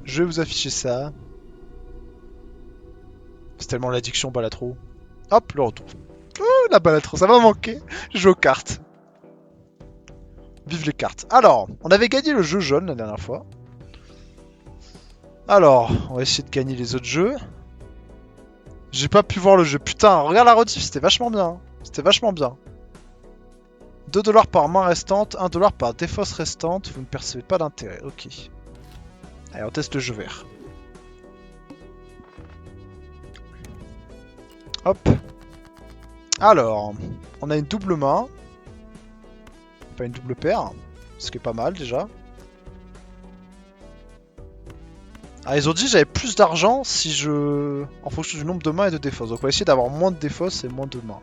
Je vais vous afficher ça. C'est tellement l'addiction Balatro. Hop, le retour. Oh, la Balatro, ça va manquer. Je joue aux cartes. Vive les cartes. Alors, on avait gagné le jeu jaune la dernière fois. Alors, on va essayer de gagner les autres jeux. J'ai pas pu voir le jeu. Putain, regarde la rediff, c'était vachement bien. C'était vachement bien. 2 $ par main restante, 1 $ par défausse restante. Vous ne percevez pas d'intérêt. Ok. Allez, on teste le jeu vert. Hop. Alors, on a une double main. Pas une double paire. Ce qui est pas mal déjà. Ah, ils ont dit que j'avais plus d'argent si je... en fonction du nombre de mains et de défausses. Donc on va essayer d'avoir moins de défausses et moins de mains.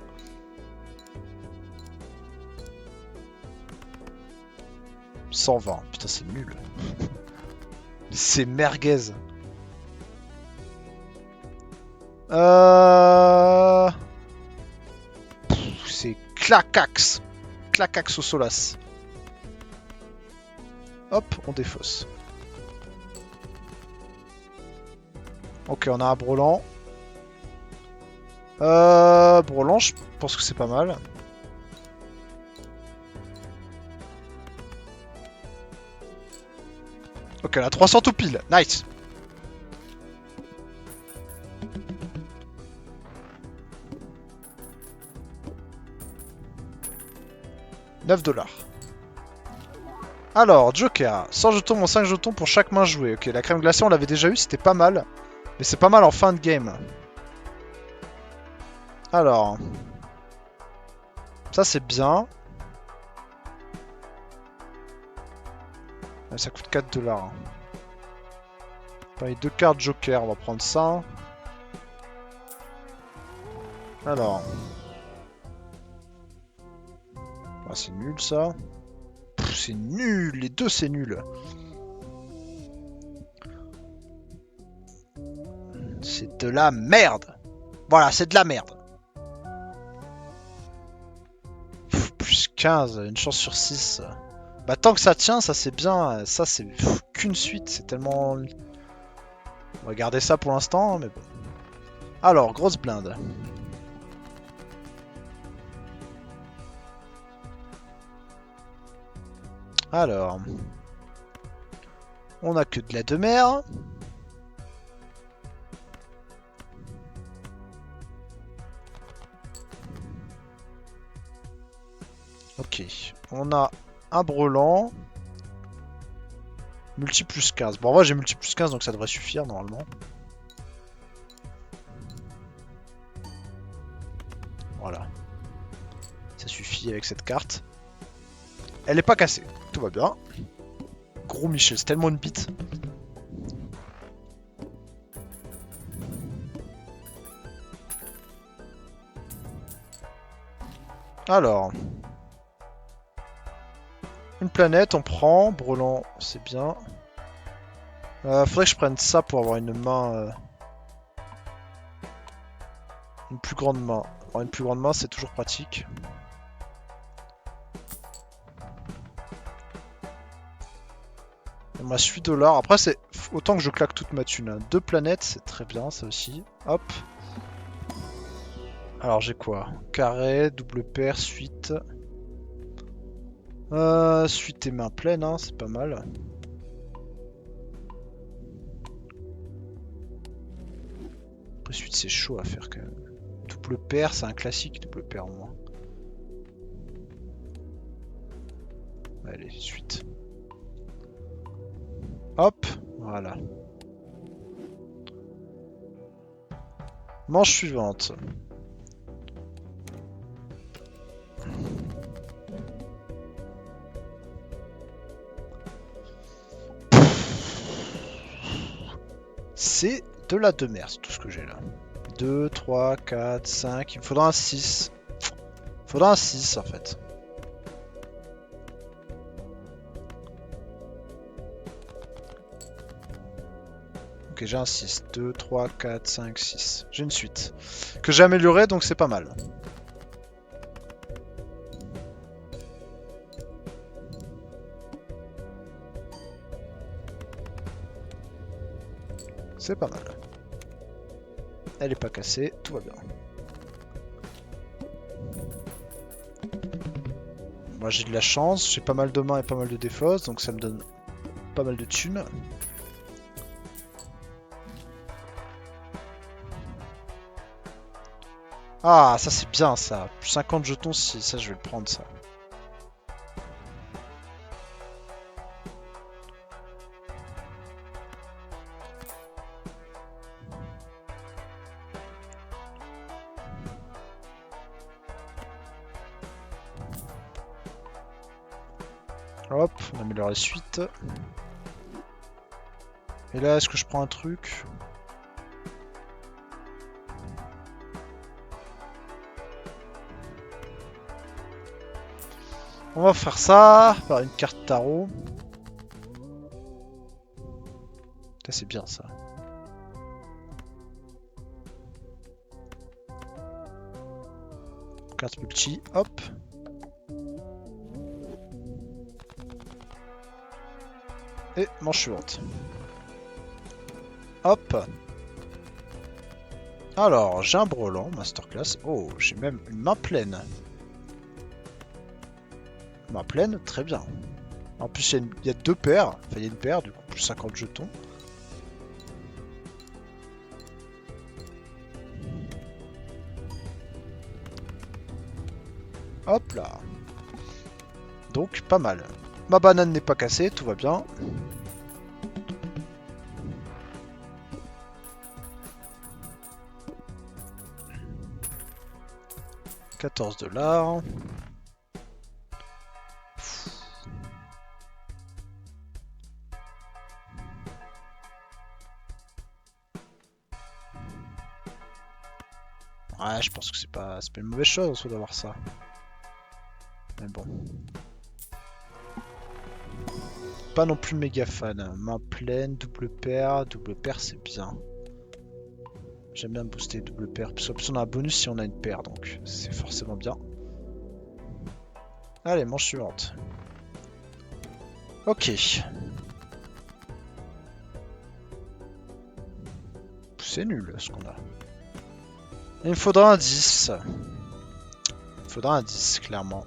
120. Putain, c'est nul. C'est merguez. C'est clacax. Clacax au solas. Hop, on défausse. Ok, on a un Brelan. Brelan, je pense que c'est pas mal. Ok, on a 300 tout pile. Nice. $9. Alors, Joker. 100 jetons, mon 5 jetons pour chaque main jouée. Ok, la crème glacée, on l'avait déjà eu, c'était pas mal. Mais c'est pas mal en fin de game. Alors. Ça, c'est bien. Ça coûte 4 $. Pareil, 2 cartes Joker, on va prendre ça. Alors. Ah, c'est nul ça. C'est nul, les deux c'est nul. C'est de la merde. Voilà, c'est de la merde. Plus 15, une chance sur 6. Bah tant que ça tient, ça c'est bien. Ça c'est qu'une suite, c'est tellement... On va garder ça pour l'instant, mais bon. Alors, grosse blinde. Alors... On a que de la demeure. Ok, on a un brelan. Multi plus 15. Bon, moi j'ai multi plus 15, donc ça devrait suffire normalement. Voilà. Ça suffit avec cette carte. Elle est pas cassée. Tout va bien. Gros Michel, c'est tellement une bite. Alors. Une planète, on prend. Brelan, c'est bien. Faudrait que je prenne ça pour avoir une main... Une plus grande main. Avoir une plus grande main, c'est toujours pratique. On m'a 8 $. Après, c'est autant que je claque toute ma thune. 2 planètes, c'est très bien, ça aussi. Hop. Alors, j'ai quoi? Carré, double paire, suite. Suite et main pleine, hein, c'est pas mal. Après, suite, c'est chaud à faire quand même. Double paire, c'est un classique, double paire au moins. Allez, suite. Hop, voilà. Manche suivante. C'est de la demeure, c'est tout ce que j'ai là. 2, 3, 4, 5. Il me faudra un 6. Il faudra un 6 en fait. Ok, j'ai un 6. 2, 3, 4, 5, 6. J'ai une suite. Que j'ai améliorée, donc c'est pas mal. C'est pas mal. Elle est pas cassée, tout va bien. Moi j'ai de la chance, j'ai pas mal de mains et pas mal de défausses, donc ça me donne pas mal de thunes. Ah, ça c'est bien ça. 50 jetons, si ça je vais le prendre ça. Hop, on améliore la suite. Et là, est-ce que je prends un truc? On va faire ça par une carte tarot. Ça c'est bien ça. Carte multi, hop. Et manche suivante. Hop. Alors, j'ai un brelan, masterclass. Oh, j'ai même une main pleine. Main pleine, très bien. En plus, il y a deux paires. Enfin, il y a une paire, du coup, plus 50 jetons. Hop là. Donc, pas mal. Ma banane n'est pas cassée, tout va bien. $14. Ouais, je pense que c'est pas une mauvaise chose en soi d'avoir ça. Mais bon. Pas non plus méga fan. Main pleine, double paire c'est bien. J'aime bien booster double paire, parce qu'en plus on a un bonus si on a une paire, donc c'est forcément bien. Allez, manche suivante. Ok. C'est nul ce qu'on a. Il me faudra un 10. Il me faudra un 10, clairement.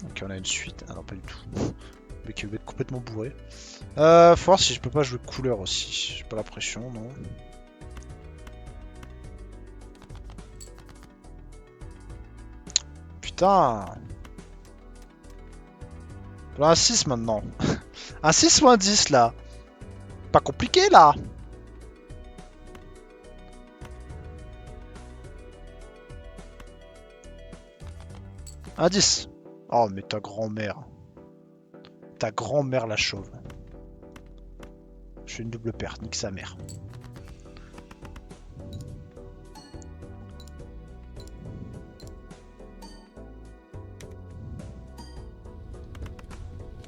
Ok, on a une suite. Ah non, pas du tout. Le mec va être complètement bourré. Faut voir si je peux pas jouer couleur aussi. J'ai pas la pression, non. Putain. Un 6 maintenant. Un 6 ou un 10 là. Pas compliqué là. Un 10. Oh mais ta grand-mère. Ta grand-mère la chauve. Je fais une double paire, nique sa mère.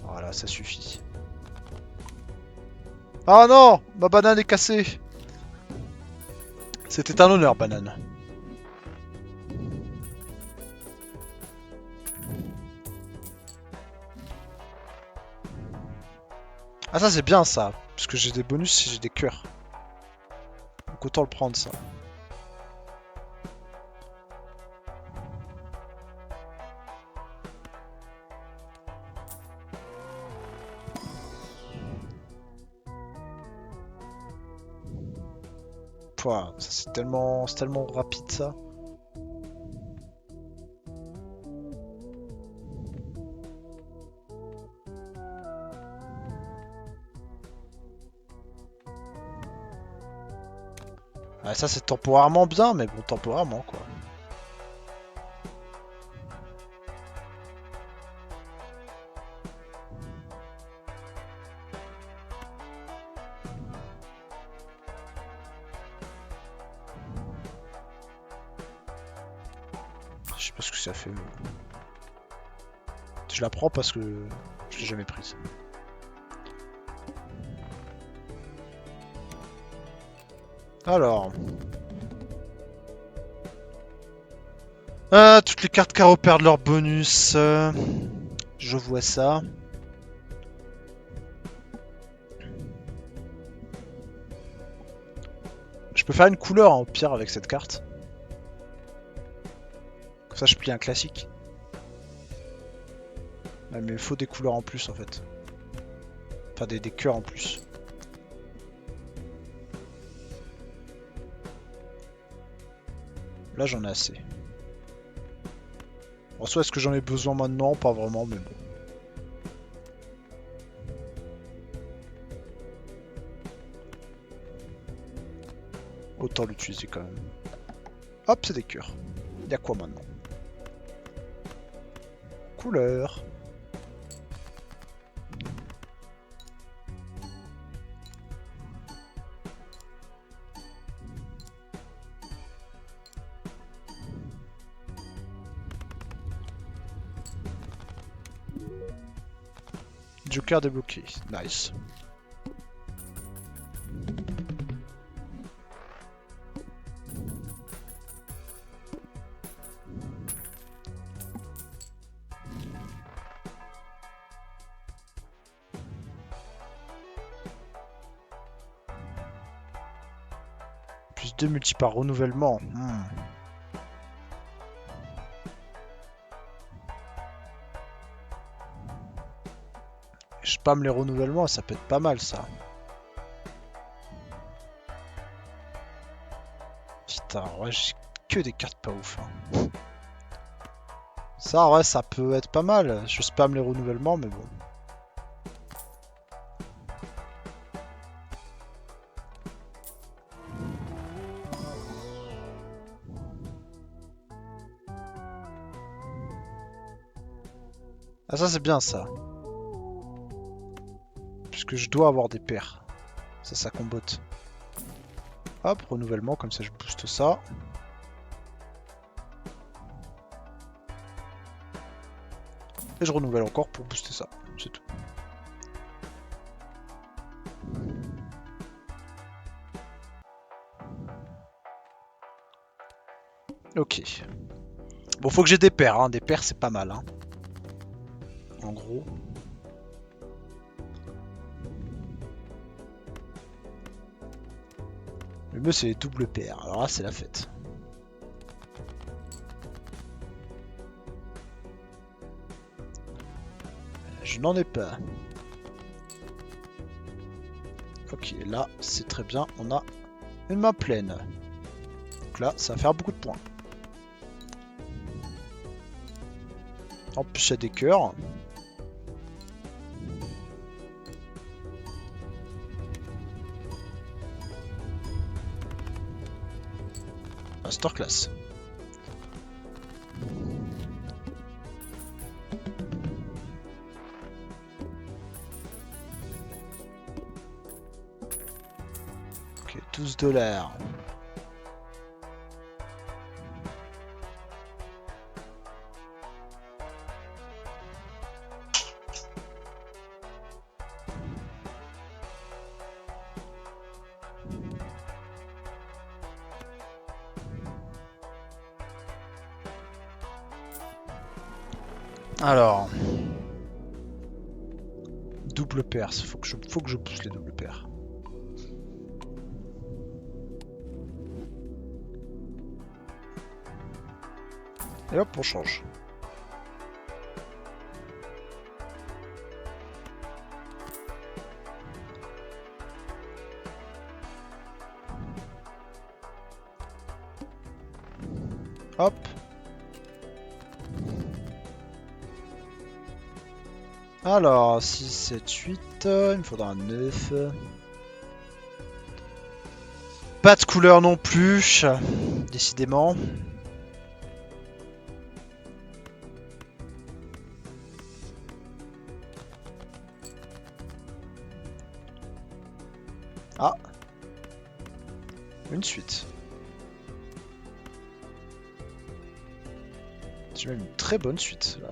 Voilà, ça suffit. Ah non, ma banane est cassée. C'était un honneur, banane. Ah ça c'est bien ça, parce que j'ai des bonus si j'ai des cœurs. Donc autant le prendre ça. Pouah, ça c'est tellement rapide ça. Ah, ça c'est temporairement bien, mais bon, temporairement quoi. Je sais pas ce que ça fait. Mais... Je la prends parce que je l'ai jamais prise. Alors. Toutes les cartes carreaux perdent leur bonus. Je vois ça. Je peux faire une couleur hein, au pire avec cette carte. Comme ça je plie un classique. Ouais, mais il faut des couleurs en plus en fait. Enfin des cœurs en plus. Là j'en ai assez. En soi est-ce que j'en ai besoin maintenant? Pas vraiment mais bon. Autant l'utiliser quand même. Hop c'est des cœurs. Y'a quoi maintenant? Couleur. Joker débloqué. Nice. Plus 2 multi par renouvellement. Je spam les renouvellements, ça peut être pas mal ça. Putain, ouais, j'ai que des cartes pas ouf. Hein. Ça, ouais, ça peut être pas mal. Je spam les renouvellements, mais bon. Ah, ça, c'est bien ça. Puisque je dois avoir des paires. Ça combote. Hop, renouvellement, comme ça je booste ça. Et je renouvelle encore pour booster ça. C'est tout. Ok. Bon, faut que j'ai des paires. Hein. Des paires, c'est pas mal. Hein. En gros. Le mieux, c'est les doubles paires. Alors là, c'est la fête. Je n'en ai pas. Ok, là, c'est très bien. On a une main pleine. Donc là, ça va faire beaucoup de points. En plus, il y a des cœurs. Masterclass. Ok, 12 $. Alors, double paire, faut que je pousse les doubles paires. Et hop, on change. Hop. Alors, 6, 7, 8, il me faudra un 9. Pas de couleur non plus, décidément. Ah. Une suite. J'ai même une très bonne suite là.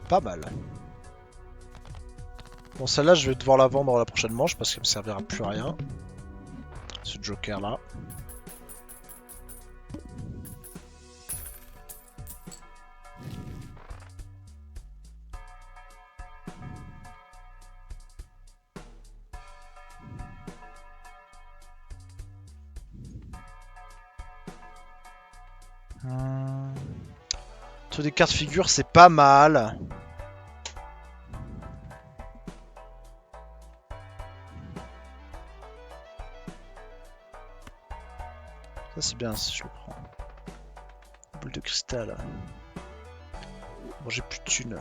Pas mal. Bon, celle-là, je vais devoir la vendre la prochaine manche parce qu'elle me servira plus à rien. Ce joker là. Tous des cartes figures, c'est pas mal. Ça c'est bien si je le prends. Boule de cristal. Bon, j'ai plus de thunes.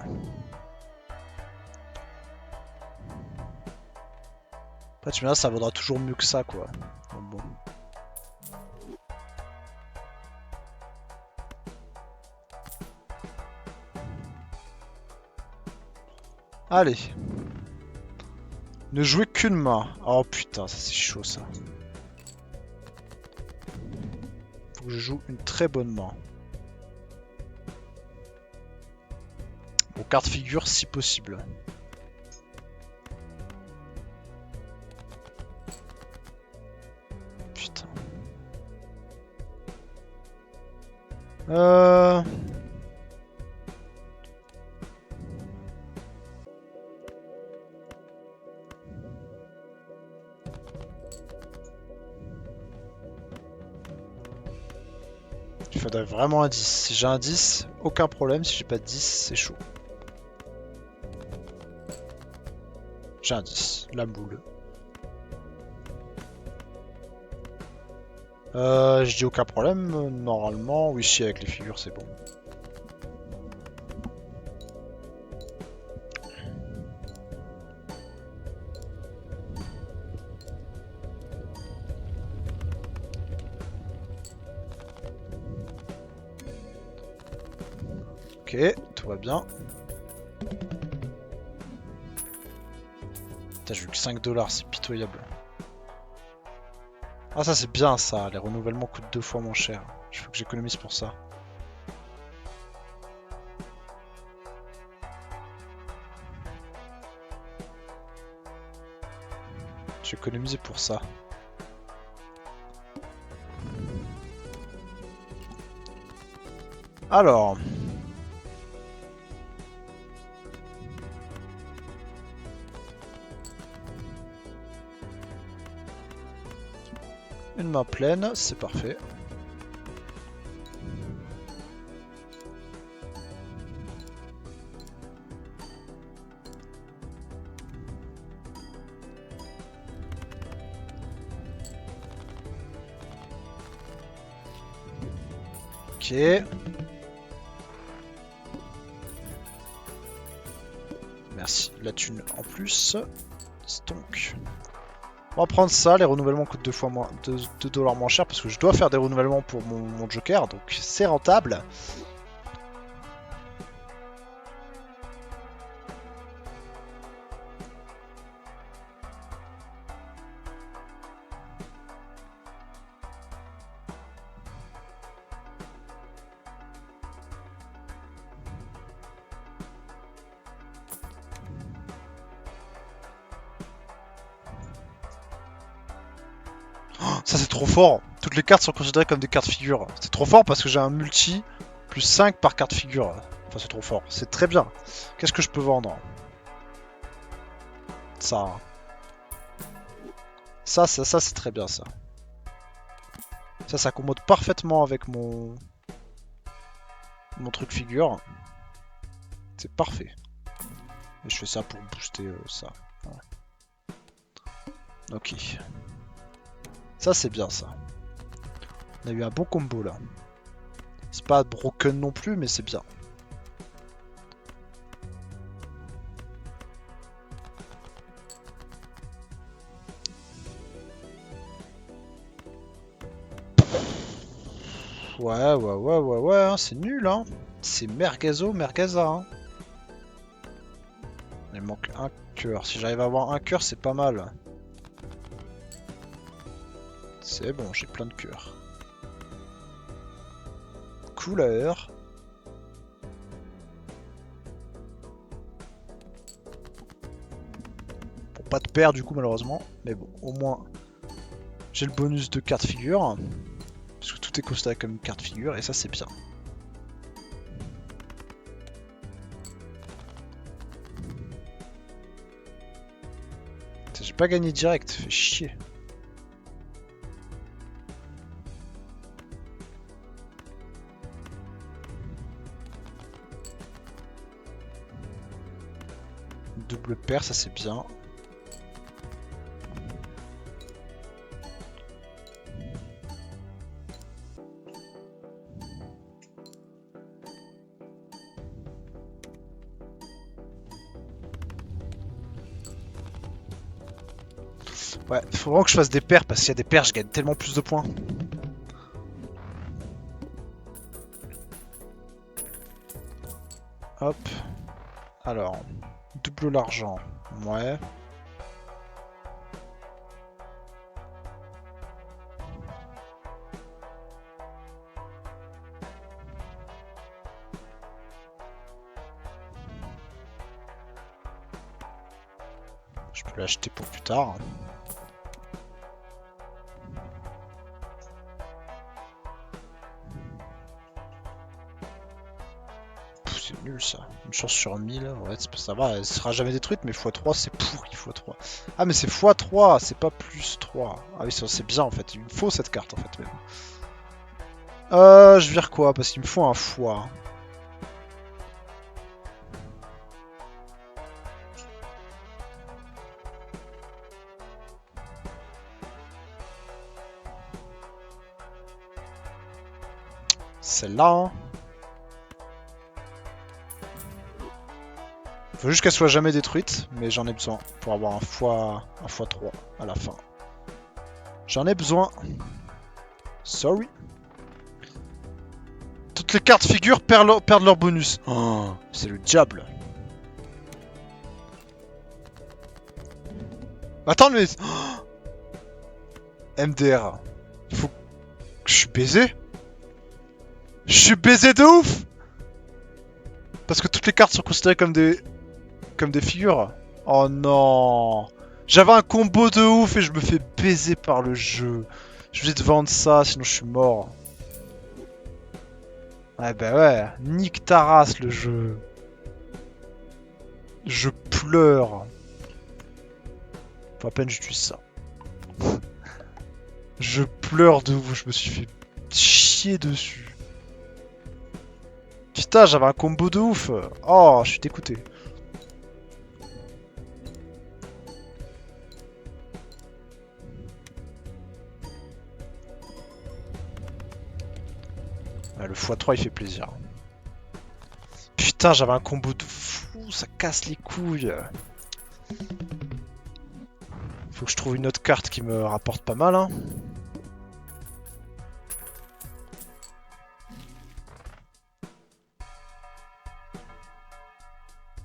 Après tu me dis, ça vaudra toujours mieux que ça quoi. Donc, bon. Allez. Ne jouer qu'une main. Oh putain, ça c'est chaud ça. Faut que je joue une très bonne main. Aux cartes figure si possible. Putain. Il faudrait vraiment un 10. Si j'ai un 10, aucun problème. Si j'ai pas de 10, c'est chaud. J'ai un 10. La boule. Je dis aucun problème. Normalement, oui, si, avec les figures, c'est bon. Ok, tout va bien. Putain, j'ai eu que 5$, c'est pitoyable. Ah, ça c'est bien ça, les renouvellements coûtent 2 fois moins cher. Il faut que j'économise pour ça. J'ai économisé pour ça. Alors. Une main pleine, c'est parfait. Ok. Merci, la thune en plus. Stonk. On va prendre ça, les renouvellements coûtent 2 fois moins, 2$ moins cher parce que je dois faire des renouvellements pour mon joker, donc c'est rentable. Ça c'est trop fort. Toutes les cartes sont considérées comme des cartes figures. C'est trop fort parce que j'ai un multi plus 5 par carte figure. Enfin c'est trop fort. C'est très bien. Qu'est-ce que je peux vendre? Ça. Ça c'est très bien ça. Ça commode parfaitement avec mon truc figure. C'est parfait. Et je fais ça pour booster ça. Voilà. Ok. Ça c'est bien ça. On a eu un bon combo là. C'est pas broken non plus mais c'est bien. Ouais, hein, c'est nul hein. C'est merguezo, mergueza hein. Il manque un cœur. Si j'arrive à avoir un cœur, c'est pas mal. C'est bon, j'ai plein de cœurs. Couleur. pas de paire du coup malheureusement. Mais bon, au moins j'ai le bonus de carte figure. Parce que tout est considéré comme une carte figure et ça c'est bien. J'ai pas gagné direct, fait chier. Double paire, ça c'est bien. Ouais, faut vraiment que je fasse des paires parce qu'il y a des paires, je gagne tellement plus de points. Hop. Alors, double l'argent. Ouais. Je peux l'acheter pour plus tard. C'est nul ça. Une chance sur 1000. Ouais, ça va, elle sera jamais détruite, mais x3 c'est pourri x3. Ah, mais c'est x3, c'est pas plus 3. Ah oui, c'est bien en fait. Il me faut cette carte en fait. Même. Je vire quoi? Parce qu'il me faut un x. Celle-là, hein. Faut juste qu'elle soit jamais détruite, mais j'en ai besoin pour avoir un x3 à la fin. J'en ai besoin. Sorry. Toutes les cartes figures perdent leur bonus. Oh, c'est le diable. Attends, mais... Oh, MDR. Il faut... Je suis baisé. Je suis baisé de ouf. Parce que toutes les cartes sont considérées comme des figures. Oh non. J'avais un combo de ouf et je me fais baiser par le jeu. Je vais te vendre ça, sinon je suis mort. Ouais bah ouais, nique ta race le jeu. Je pleure. Faut à peine que j'utilise ça. Je pleure de ouf, je me suis fait chier dessus. Putain, j'avais un combo de ouf. Oh, je suis dégoûté. Ouais, le x3 il fait plaisir. Putain, j'avais un combo de fou, ça casse les couilles. Faut que je trouve une autre carte qui me rapporte pas mal, hein.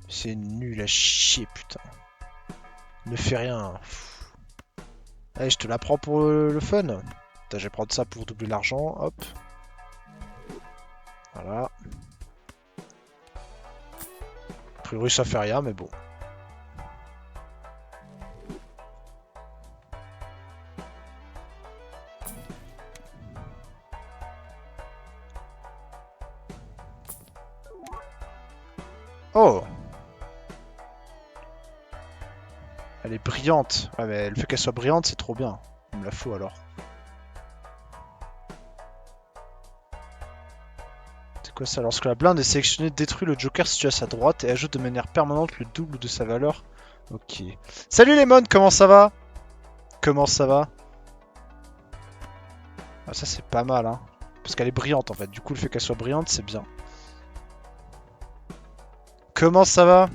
C'est nul à chier, putain. Ne fais rien. Allez, je te la prends pour le fun. Putain, je vais prendre ça pour doubler l'argent, hop. Voilà. A priori, ça fait rien, mais bon. Oh! Elle est brillante. Ouais, mais le fait qu'elle soit brillante, c'est trop bien. Il me la faut alors. C'est quoi ça? Lorsque la blinde est sélectionnée, détruit le joker situé à sa droite et ajoute de manière permanente le double de sa valeur. Ok. Salut Lemon, comment ça va? Comment ça va? Ah, ça c'est pas mal, hein. Parce qu'elle est brillante en fait. Du coup, le fait qu'elle soit brillante, c'est bien. Comment ça va?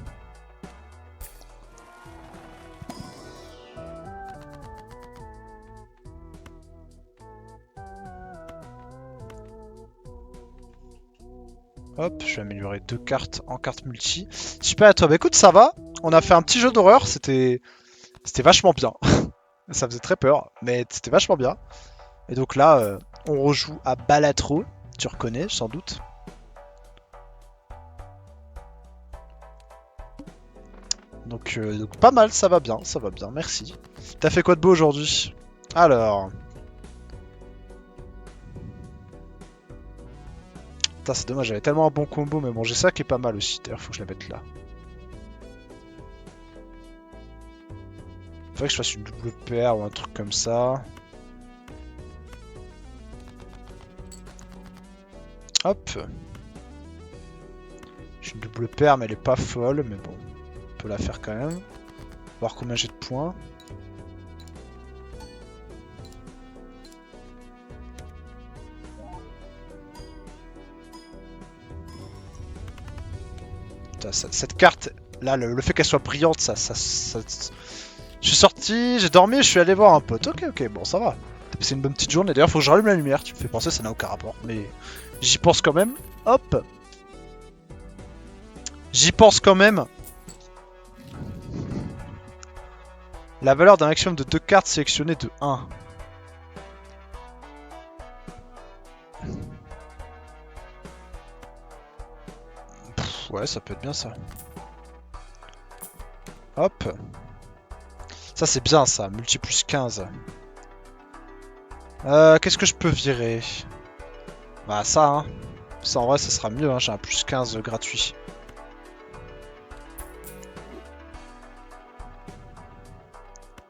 Hop, je vais améliorer 2 cartes en carte multi. Super à toi. Bah écoute, ça va. On a fait un petit jeu d'horreur. C'était vachement bien. Ça faisait très peur, mais c'était vachement bien. Et donc là, on rejoue à Balatro. Tu reconnais sans doute. Donc pas mal, ça va bien, merci. T'as fait quoi de beau aujourd'hui? Alors... Putain, c'est dommage, j'avais tellement un bon combo, mais bon, j'ai ça qui est pas mal aussi. D'ailleurs, faut que je la mette là. Faudrait que je fasse une double paire ou un truc comme ça. Hop. J'ai une double paire, mais elle est pas folle, mais bon, on peut la faire quand même. Voir combien j'ai de points. Putain, cette carte, là, le fait qu'elle soit brillante, ça... Je suis sorti, j'ai dormi, je suis allé voir un pote. Ok, bon, ça va. T'as passé une bonne petite journée. D'ailleurs, faut que je rallume la lumière. Tu me fais penser, ça n'a aucun rapport. Mais j'y pense quand même. Hop. J'y pense quand même. La valeur d'un maximum de 2 cartes sélectionnées de 1. Pff, ouais, ça peut être bien ça. Hop. Ça c'est bien ça, multi plus 15. Qu'est-ce que je peux virer? Bah ça hein. Ça en vrai ça sera mieux, hein. J'ai un plus 15 gratuit.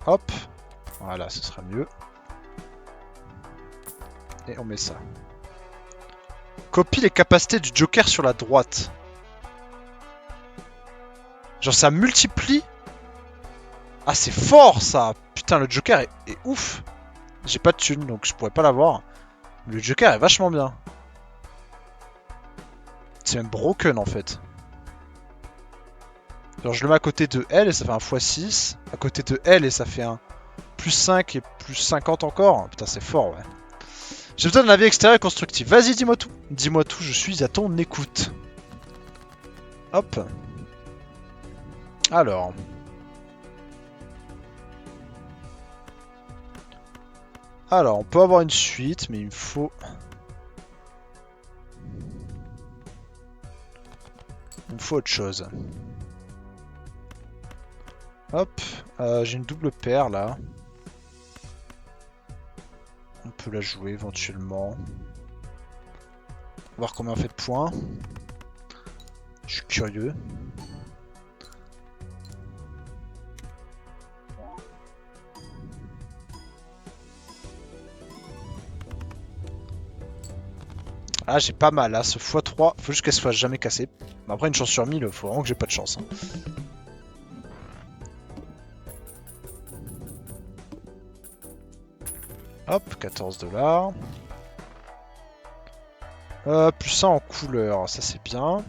Hop. Voilà, ce sera mieux. Et on met ça. Copie les capacités du Joker sur la droite. Genre ça multiplie. Ah c'est fort ça. Putain le Joker est ouf. J'ai pas de thune donc je pourrais pas l'avoir. Le Joker est vachement bien. C'est même broken en fait. Genre je le mets à côté de L et ça fait un x6. À côté de L et ça fait un plus 5 et plus 50 encore. Putain c'est fort ouais. J'ai besoin d'un avis extérieur et constructif. Vas-y dis-moi tout. Dis-moi tout, je suis à ton écoute. Hop. Alors. Alors, on peut avoir une suite, mais il me faut... Il me faut autre chose. Hop. J'ai une double paire, là. On peut la jouer, éventuellement. Voir combien on fait de points. Je suis curieux. Ah, j'ai pas mal là, ce x3, faut juste qu'elle soit jamais cassée. Mais après, une chance sur 1000, faut vraiment que j'ai pas de chance. Hein. Hop, 14 $. Plus ça en couleur, ça c'est bien.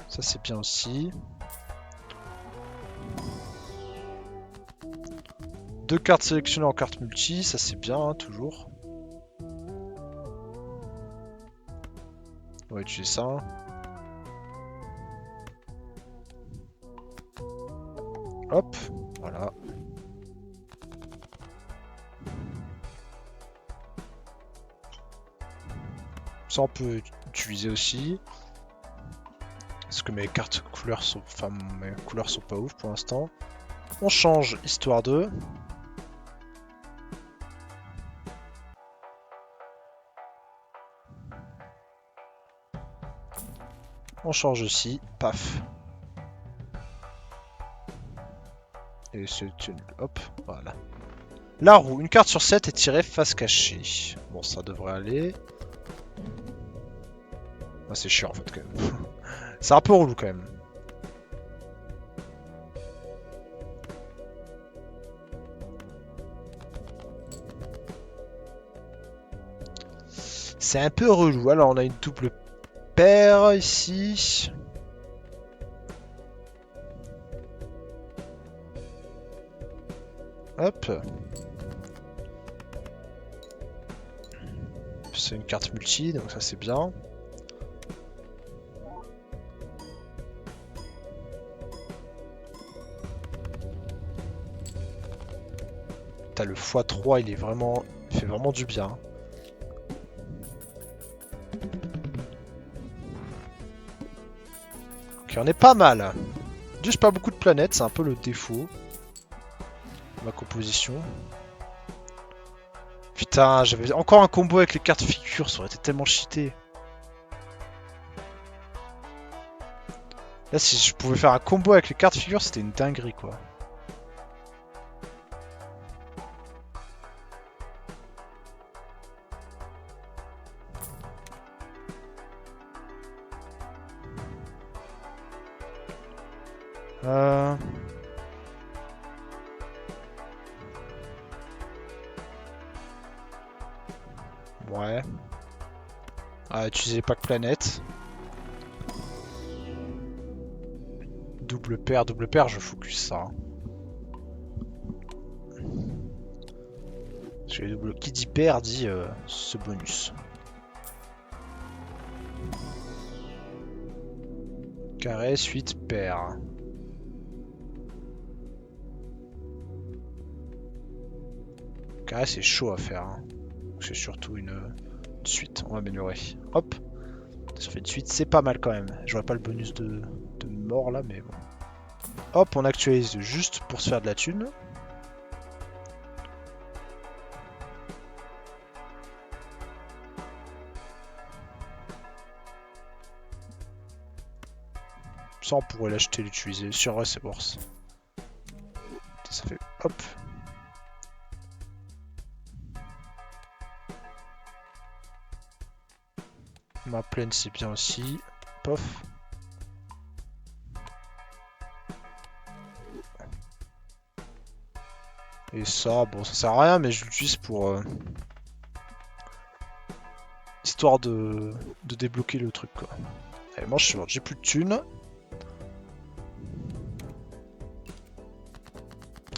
Ça c'est bien aussi. 2 cartes sélectionnées en carte multi, ça c'est bien, hein, toujours. On va utiliser ça. Hop, voilà. Ça on peut utiliser aussi. Parce que mes cartes couleurs sont... Enfin, mes couleurs sont pas ouf pour l'instant. On change, histoire de... On change aussi, paf. Et c'est une... Hop, voilà. La roue, une carte sur 7 est tirée face cachée. Bon, ça devrait aller. Ah, c'est chiant en fait quand même. C'est un peu relou quand même. C'est un peu relou. Alors on a une double paire ici. Hop. C'est une carte multi, donc ça c'est bien. T'as le x3, il fait vraiment du bien. Ok, on est pas mal. Juste pas beaucoup de planètes, c'est un peu le défaut de ma composition. Putain, j'avais encore un combo avec les cartes figures, ça aurait été tellement cheaté. Là, si je pouvais faire un combo avec les cartes figures, c'était une dinguerie, quoi. Ouais. Utiliser les packs planètes. Double paire, je focus ça. Parce que double... Qui dit paire dit ce bonus. Carré, suite, paire. Carré, c'est chaud à faire. Hein. C'est surtout une suite. On va améliorer. Hop. Ça fait une suite, c'est pas mal quand même. J'aurais pas le bonus de mort là, mais bon. Hop, on actualise juste pour se faire de la thune. Ça, on pourrait l'acheter, l'utiliser sur ces bourses. Ça fait hop. Ma plaine, c'est bien aussi. Pof. Et ça, bon, ça sert à rien, mais je l'utilise pour... histoire de débloquer le truc, quoi. Allez, manche suivante, j'ai plus de thunes.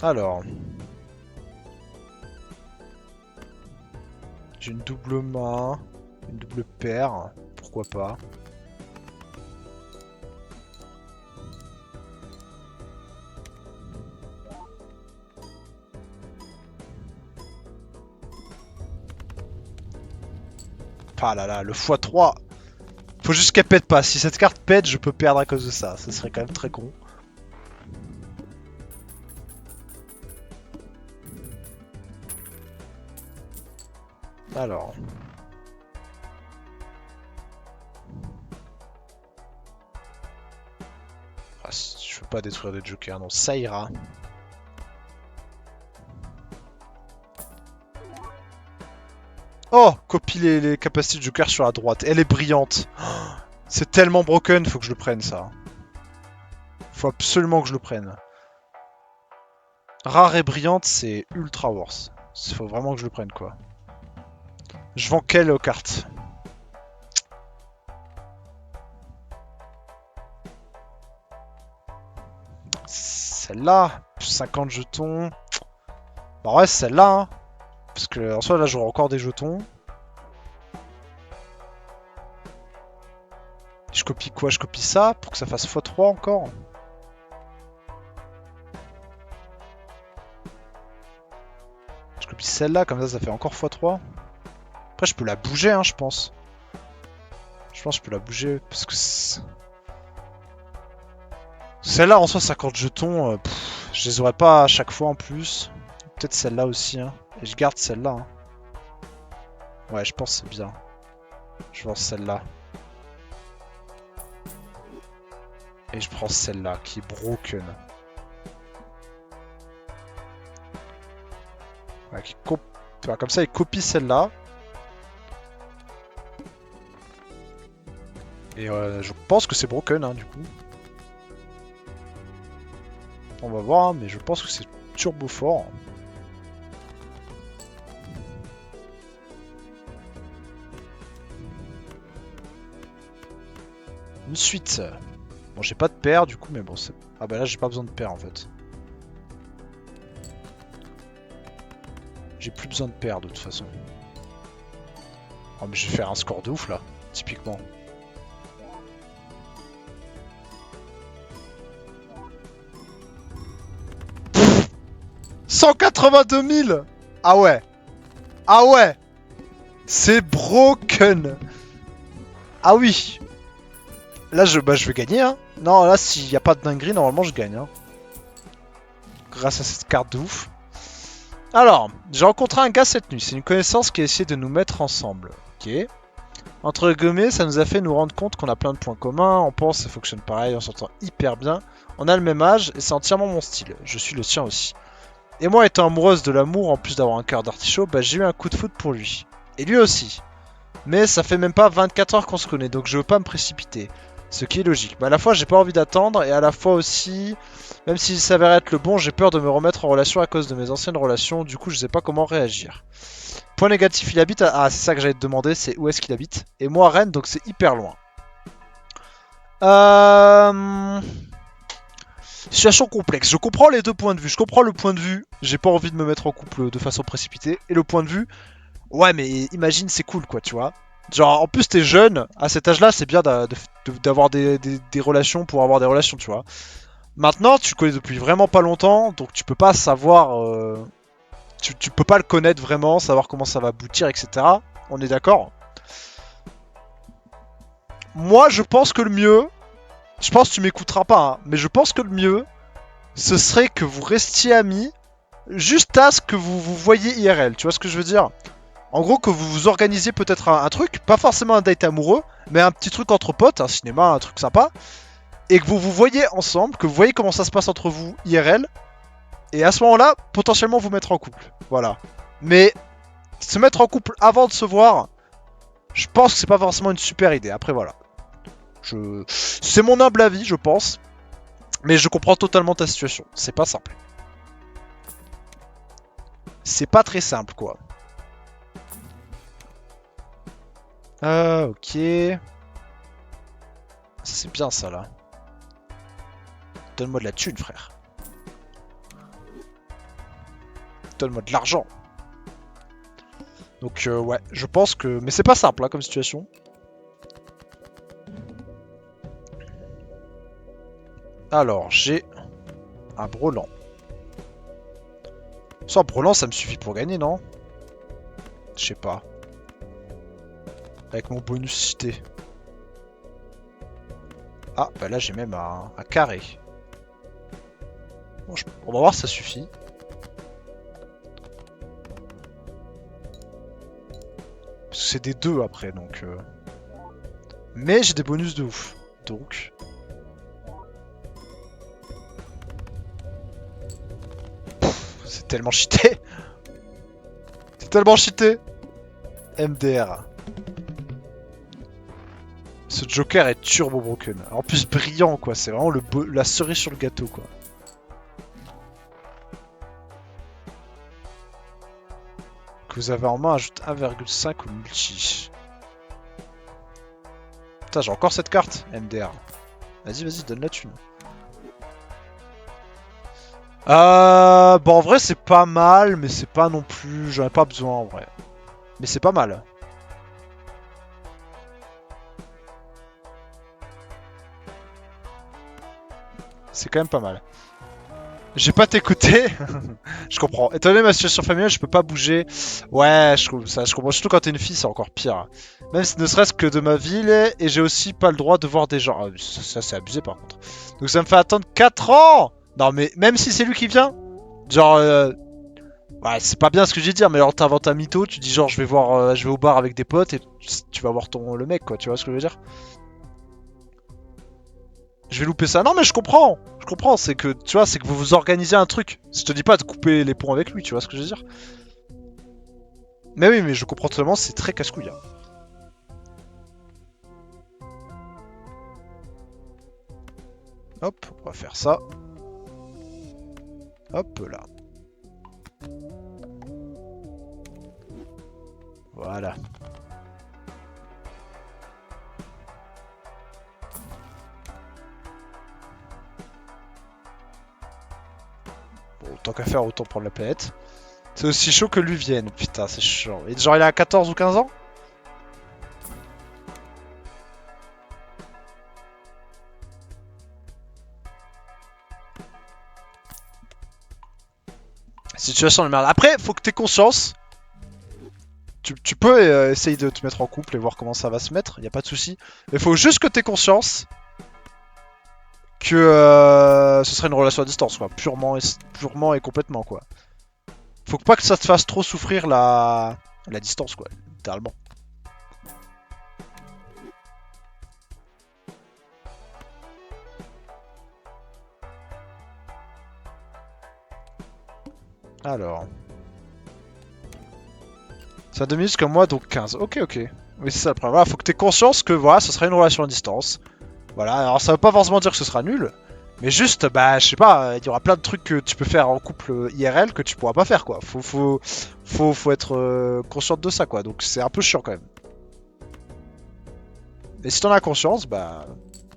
Alors... J'ai une double main, une double paire, pourquoi pas. Ah là là, le x3. Faut juste qu'elle pète pas. Si cette carte pète, je peux perdre à cause de ça. Ça serait quand même très con. Alors. Ah, je veux pas détruire des jokers, non, ça ira. Oh, copie les capacités de joker sur la droite. Elle est brillante. C'est tellement broken, faut que je le prenne ça. Faut absolument que je le prenne. Rare et brillante, c'est ultra worse. Faut vraiment que je le prenne, quoi. Je vends quelle carte? Celle-là, 50 jetons. Bah ouais, celle-là, hein. Parce que en soi, là, j'aurai encore des jetons. Je copie quoi? Je copie ça pour que ça fasse x3 encore. Je copie celle-là, comme ça fait encore x3. Après, je peux la bouger, hein, je pense. Je pense que je peux la bouger, parce que... Celle-là, en soi, 50 jetons, je les aurais pas à chaque fois en plus. Peut-être celle-là aussi, hein. Et je garde celle-là. Hein. Ouais, je pense que c'est bien. Je vends celle-là. Et je prends celle-là, qui est broken. Ouais, comme ça, il copie celle-là. Et je pense que c'est broken, hein, du coup. On va voir, hein, mais je pense que c'est turbo fort. Une suite. Bon, j'ai pas de paire du coup, mais bon, c'est... Ah bah là, j'ai pas besoin de paire en fait. J'ai plus besoin de paire de toute façon. Oh, mais je vais faire un score de ouf là, typiquement. Pff, 182 000. Ah ouais. Ah ouais. C'est broken. Ah oui. Là, je vais gagner, hein. Non, là, s'il n'y a pas de dinguerie, normalement, je gagne. Hein. Grâce à cette carte de ouf. Alors, j'ai rencontré un gars cette nuit. C'est une connaissance qui a essayé de nous mettre ensemble. Ok. Entre guillemets, ça nous a fait nous rendre compte qu'on a plein de points communs. On pense que ça fonctionne pareil, on s'entend hyper bien. On a le même âge et c'est entièrement mon style. Je suis le sien aussi. Et moi, étant amoureuse de l'amour, en plus d'avoir un cœur d'artichaut, bah, j'ai eu un coup de foudre pour lui. Et lui aussi. Mais ça fait même pas 24 heures qu'on se connaît, donc je veux pas me précipiter. Ce qui est logique. Mais à la fois, j'ai pas envie d'attendre, et à la fois aussi, même s'il s'avère être le bon, j'ai peur de me remettre en relation à cause de mes anciennes relations, du coup, je sais pas comment réagir. Point négatif, il habite à... Ah, c'est ça que j'allais te demander, c'est où est-ce qu'il habite. Et moi, Rennes, donc c'est hyper loin. Situation complexe. Je comprends les deux points de vue. Je comprends le point de vue, j'ai pas envie de me mettre en couple de façon précipitée. Et le point de vue, ouais, mais imagine, c'est cool, quoi, tu vois. Genre, en plus, t'es jeune, à cet âge-là, c'est bien d'avoir des relations pour avoir des relations, tu vois. Maintenant, tu connais depuis vraiment pas longtemps, donc tu peux pas savoir... tu peux pas le connaître vraiment, savoir comment ça va aboutir, etc. On est d'accord? Moi, je pense que le mieux... Je pense que tu m'écouteras pas, hein, mais je pense que le mieux, ce serait que vous restiez amis, juste à ce que vous vous voyez IRL, tu vois ce que je veux dire? En gros, que vous vous organisiez peut-être un truc, pas forcément un date amoureux, mais un petit truc entre potes, un cinéma, un truc sympa, et que vous vous voyez ensemble, que vous voyez comment ça se passe entre vous IRL, et à ce moment-là, potentiellement vous mettre en couple. Voilà. Mais se mettre en couple avant de se voir, je pense que c'est pas forcément une super idée. Après, voilà. C'est mon humble avis, je pense. Mais je comprends totalement ta situation. C'est pas simple. C'est pas très simple, quoi. Ok. C'est bien ça là. Donne-moi de la thune, frère. Donne-moi de l'argent. Donc ouais, je pense que... Mais c'est pas simple hein, comme situation. Alors, j'ai un brelan. Sans brelan, ça me suffit pour gagner, non? Je sais pas. Avec mon bonus cité. Ah, bah là j'ai même un carré. Bon, on va voir si ça suffit. Parce que c'est des 2 après, donc... Mais j'ai des bonus de ouf. Donc... C'est tellement cheaté. C'est tellement cheaté. MDR. Ce Joker est turbo broken. En plus brillant quoi, c'est vraiment la cerise sur le gâteau quoi. Que vous avez en main ajoute 1,5 au multi. Putain j'ai encore cette carte, MDR. Vas-y, donne la thune. Bon en vrai c'est pas mal, mais c'est pas non plus... J'en ai pas besoin en vrai. Mais c'est pas mal. C'est quand même pas mal. J'ai pas t'écouté. Je comprends. Étant donné ma situation familiale, je peux pas bouger. Ouais, je comprends. Surtout quand t'es une fille, c'est encore pire. Même si ne serait-ce que de ma ville, et j'ai aussi pas le droit de voir des gens. Ah, ça c'est abusé par contre. Donc ça me fait attendre 4 ans. Non mais même si c'est lui qui vient. Genre... Ouais, c'est pas bien ce que j'ai dit, mais alors t'inventes un mytho, tu dis genre je vais au bar avec des potes et tu vas voir le mec quoi, tu vois ce que je veux dire? Je vais louper ça. Non mais je comprends, c'est que tu vois, c'est que vous vous organisez un truc. Je te dis pas de couper les ponts avec lui, tu vois ce que je veux dire? Mais oui, mais je comprends totalement, c'est très casse-couille. Hein. Hop, on va faire ça. Hop là. Voilà. Bon, tant qu'à faire, autant prendre la planète. C'est aussi chaud que lui vienne. Putain, c'est chaud. Et genre, il a 14 ou 15 ans? Situation de merde. Après, faut que t'aies conscience. Tu peux essayer de te mettre en couple et voir comment ça va se mettre. Y a pas de souci. Mais faut juste que t'aies conscience que ce serait une relation à distance, quoi. Purement et complètement, quoi. Faut pas que ça te fasse trop souffrir la distance, quoi, littéralement. Alors. C'est à 2 minutes comme moi, donc 15. Ok, ok. Oui, c'est ça le problème. Voilà, faut que t'aies conscience que voilà, ce sera une relation à distance. Voilà, alors ça veut pas forcément dire que ce sera nul. Mais juste, bah, je sais pas, il y aura plein de trucs que tu peux faire en couple IRL que tu pourras pas faire, quoi. Faut être conscient de ça, quoi. Donc c'est un peu chiant quand même. Et si t'en as conscience, bah,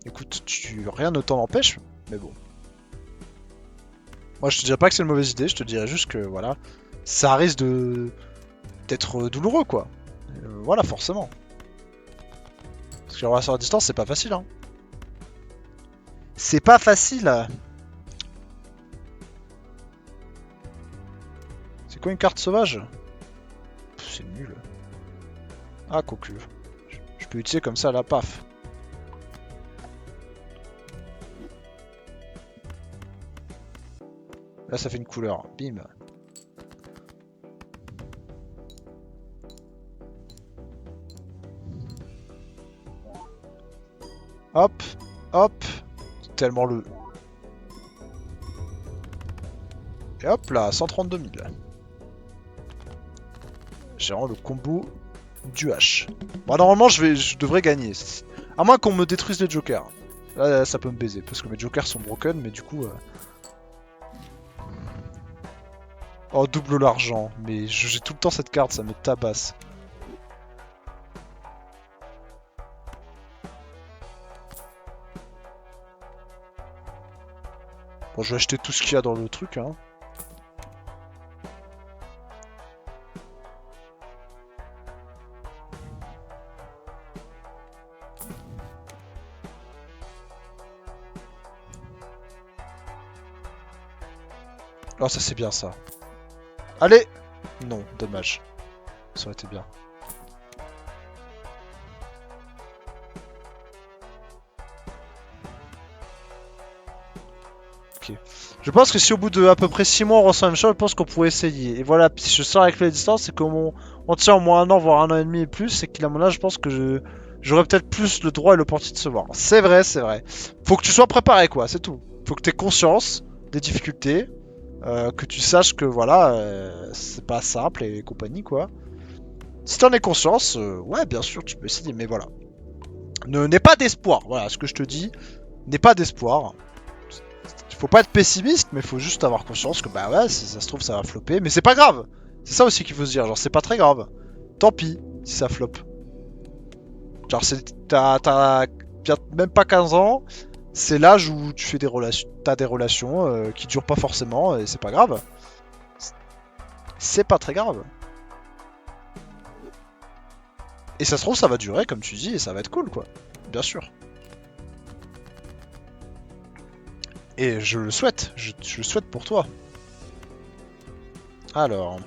écoute, rien ne t'en empêche. Mais bon. Moi, je te dirais pas que c'est une mauvaise idée, je te dirais juste que, voilà, ça risque d'être douloureux, quoi. Voilà, forcément. Parce que la relation à distance, c'est pas facile, hein. C'est pas facile. C'est quoi une carte sauvage? C'est nul. Ah, cocu. Je peux utiliser comme ça, la paf. Là, ça fait une couleur. Bim. Hop, hop. Tellement le... Et hop là, 132 000. J'ai vraiment le combo du H. Bon, normalement, je devrais gagner. À moins qu'on me détruise les jokers. Là, ça peut me baiser, parce que mes jokers sont broken, mais du coup... Oh, double l'argent. Mais j'ai tout le temps cette carte, ça me tabasse. Bon, je vais acheter tout ce qu'il y a dans le truc, hein. Oh, ça c'est bien ça. Allez! Non, dommage. Ça aurait été bien. Ok. Je pense que si au bout de à peu près 6 mois on ressent la même chose, je pense qu'on pourrait essayer. Et voilà, si je sors avec la distance, c'est qu'on on tient au moins 1 an, voire 1 an et demi et plus, c'est qu'il a mon âge, je pense que j'aurais peut-être plus le droit et l'opportunité de se voir. C'est vrai, c'est vrai. Faut que tu sois préparé, quoi, c'est tout. Faut que tu aies conscience des difficultés, que tu saches que voilà, c'est pas simple et compagnie, quoi. Si t'en es conscience, ouais, bien sûr, tu peux essayer, mais voilà. N'aie pas d'espoir, voilà, ce que je te dis, n'aie pas d'espoir. Faut pas être pessimiste, mais faut juste avoir conscience que bah ouais, si ça se trouve ça va flopper, mais c'est pas grave. C'est ça aussi qu'il faut se dire, genre c'est pas très grave. Tant pis si ça floppe. Genre t'as même pas 15 ans, c'est l'âge où tu fais des relations, t'as des relations qui durent pas forcément et c'est pas grave. C'est pas très grave. Et ça se trouve ça va durer comme tu dis et ça va être cool quoi. Bien sûr. Et je le souhaite, je le souhaite pour toi. Alors.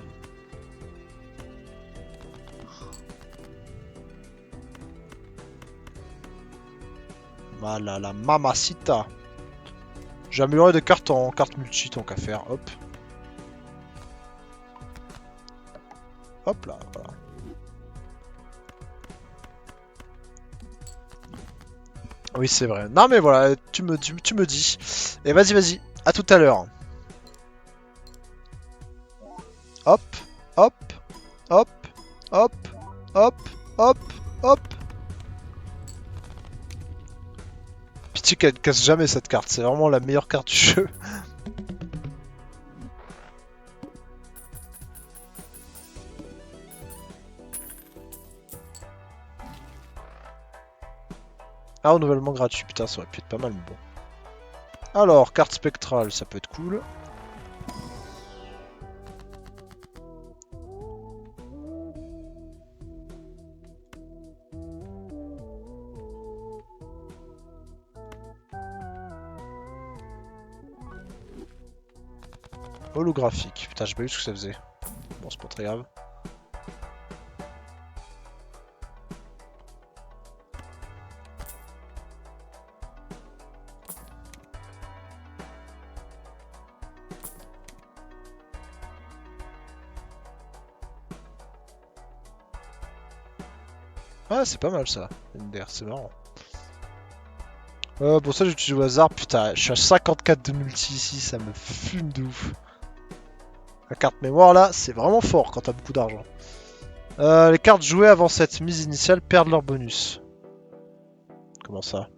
Voilà, la mamacita. J'ai amélioré des cartes en cartes multi, tant qu'à faire. Hop. Hop là, voilà. Oui, c'est vrai. Non, mais voilà, tu me dis. Et vas-y, vas-y. À tout à l'heure. Hop, hop, hop, hop, hop, hop, hop. Pitié qu'elle ne casse jamais cette carte. C'est vraiment la meilleure carte du jeu. Ah, renouvellement gratuit. Putain, ça aurait pu être pas mal, mais bon. Alors, carte spectrale, ça peut être cool. Holographique. Putain, j'ai pas vu ce que ça faisait. Bon, c'est pas très grave. Ah, c'est pas mal ça, MDR, c'est marrant. Bon, ça j'utilise au hasard. Putain, je suis à 54 de multi ici, ça me fume de ouf. La carte mémoire là, c'est vraiment fort quand t'as beaucoup d'argent. Les cartes jouées avant cette mise initiale perdent leur bonus. Comment ça?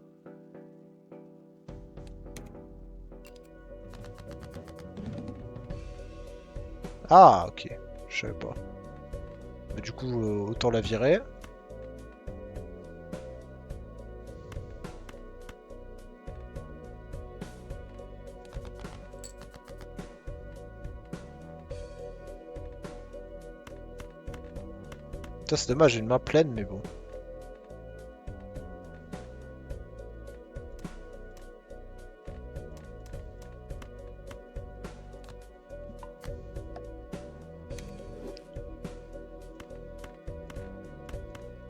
Ah, ok. Je savais pas. Mais du coup, autant la virer. Ça c'est dommage, j'ai une main pleine, mais bon.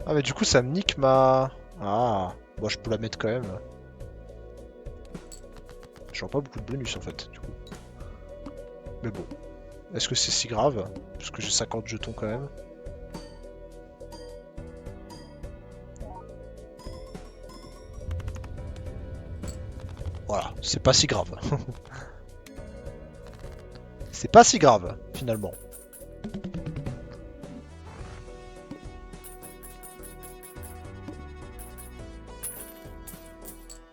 Ah mais du coup ça me nique ma... Ah, bon je peux la mettre quand même. Je vois pas beaucoup de bonus en fait, du coup. Mais bon. Est-ce que c'est si grave? Parce que j'ai 50 jetons quand même. Voilà, c'est pas si grave. C'est pas si grave, finalement.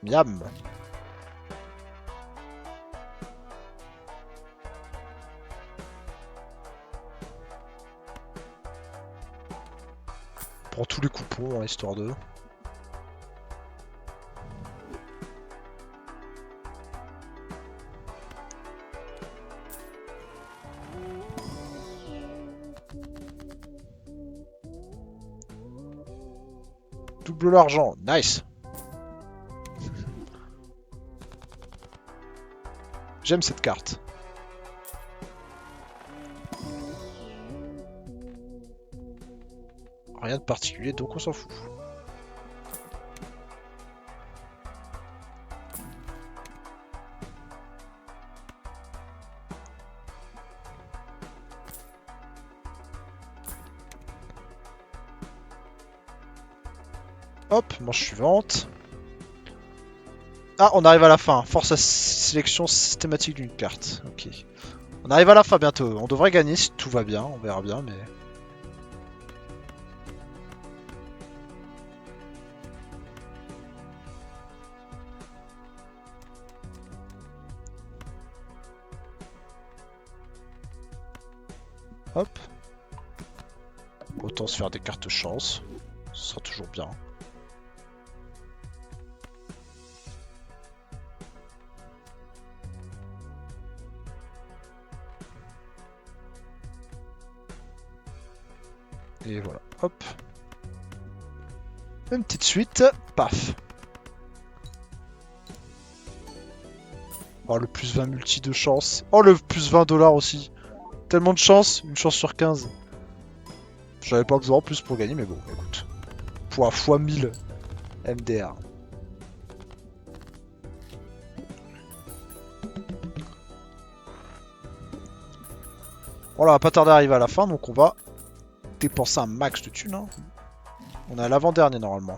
Miam. Prends tous les coupons, hein, histoire de... Double l'argent, nice. J'aime cette carte. Rien de particulier, donc on s'en fout. Hop, manche suivante. Ah, on arrive à la fin. Force à sélection systématique d'une carte. Ok. On arrive à la fin bientôt. On devrait gagner si tout va bien. On verra bien, mais... Hop. Autant se faire des cartes chance. Ce sera toujours bien. Et voilà, hop. Une petite suite, paf. Oh, le plus 20 multi de chance. Oh, le plus 20 $ aussi. Tellement de chance, une chance sur 15. J'avais pas besoin en plus pour gagner, mais bon, écoute. Pour fois 1000 MDR. Voilà, on va pas tarder à arriver à la fin, donc on va dépenser un max de thunes. Hein. On est à l'avant-dernier normalement.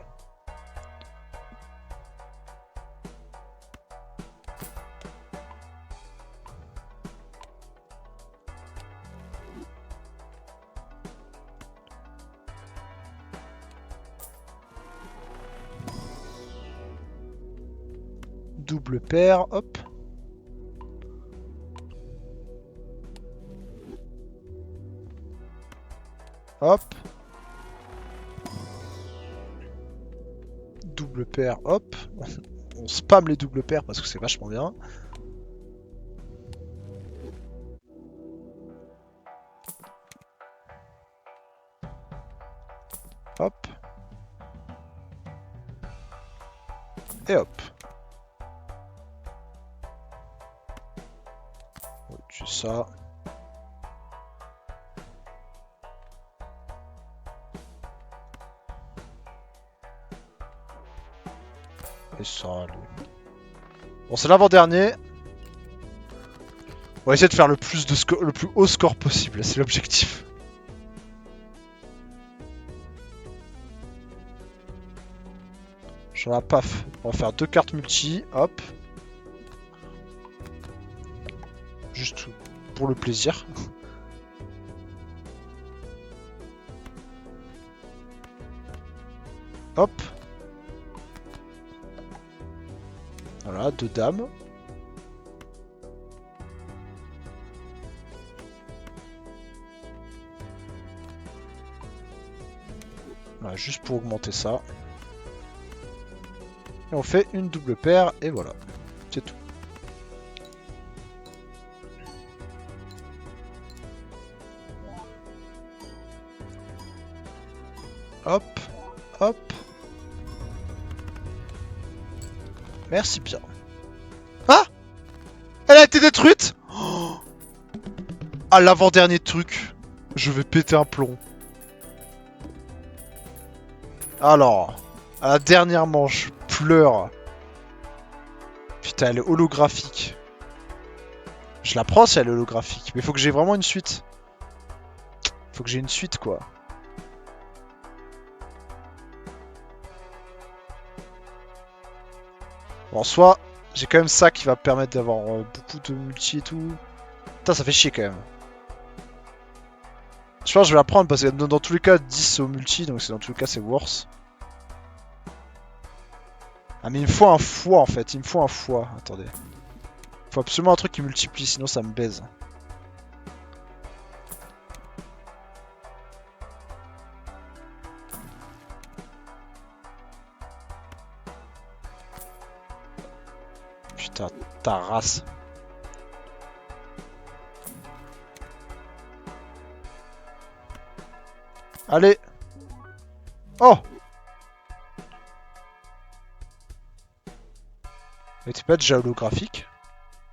Double paire, hop. Hop. Double paire, hop. On spam les doubles paires parce que c'est vachement bien. Hop. Et hop. On va tuer ça. Et ça, bon, c'est l'avant-dernier. On va essayer de faire le plus haut score possible, c'est l'objectif. Genre la paf. On va faire 2 cartes multi. Hop. Juste pour le plaisir. Hop. Voilà, 2 dames. Voilà, juste pour augmenter ça. Et on fait une double paire et voilà. C'est tout. Hop, hop. Merci bien. Ah! Elle a été détruite! Oh, à l'avant-dernier truc. Je vais péter un plomb. Alors, à la dernière manche, pleure. Putain, elle est holographique. Je la prends si elle est holographique, mais faut que j'ai vraiment une suite. Faut que j'ai une suite, quoi. Bon, en soi, j'ai quand même ça qui va permettre d'avoir beaucoup de multi et tout. Putain, ça fait chier quand même. Je pense que je vais la prendre parce que dans tous les cas, 10 au multi, donc dans tous les cas, c'est worse. Ah, mais il me faut un foie en fait, il me faut un foie. Attendez. Il faut absolument un truc qui multiplie, sinon ça me baise. Putain, ta race. Allez. Oh! Mais t'es pas déjà holographique?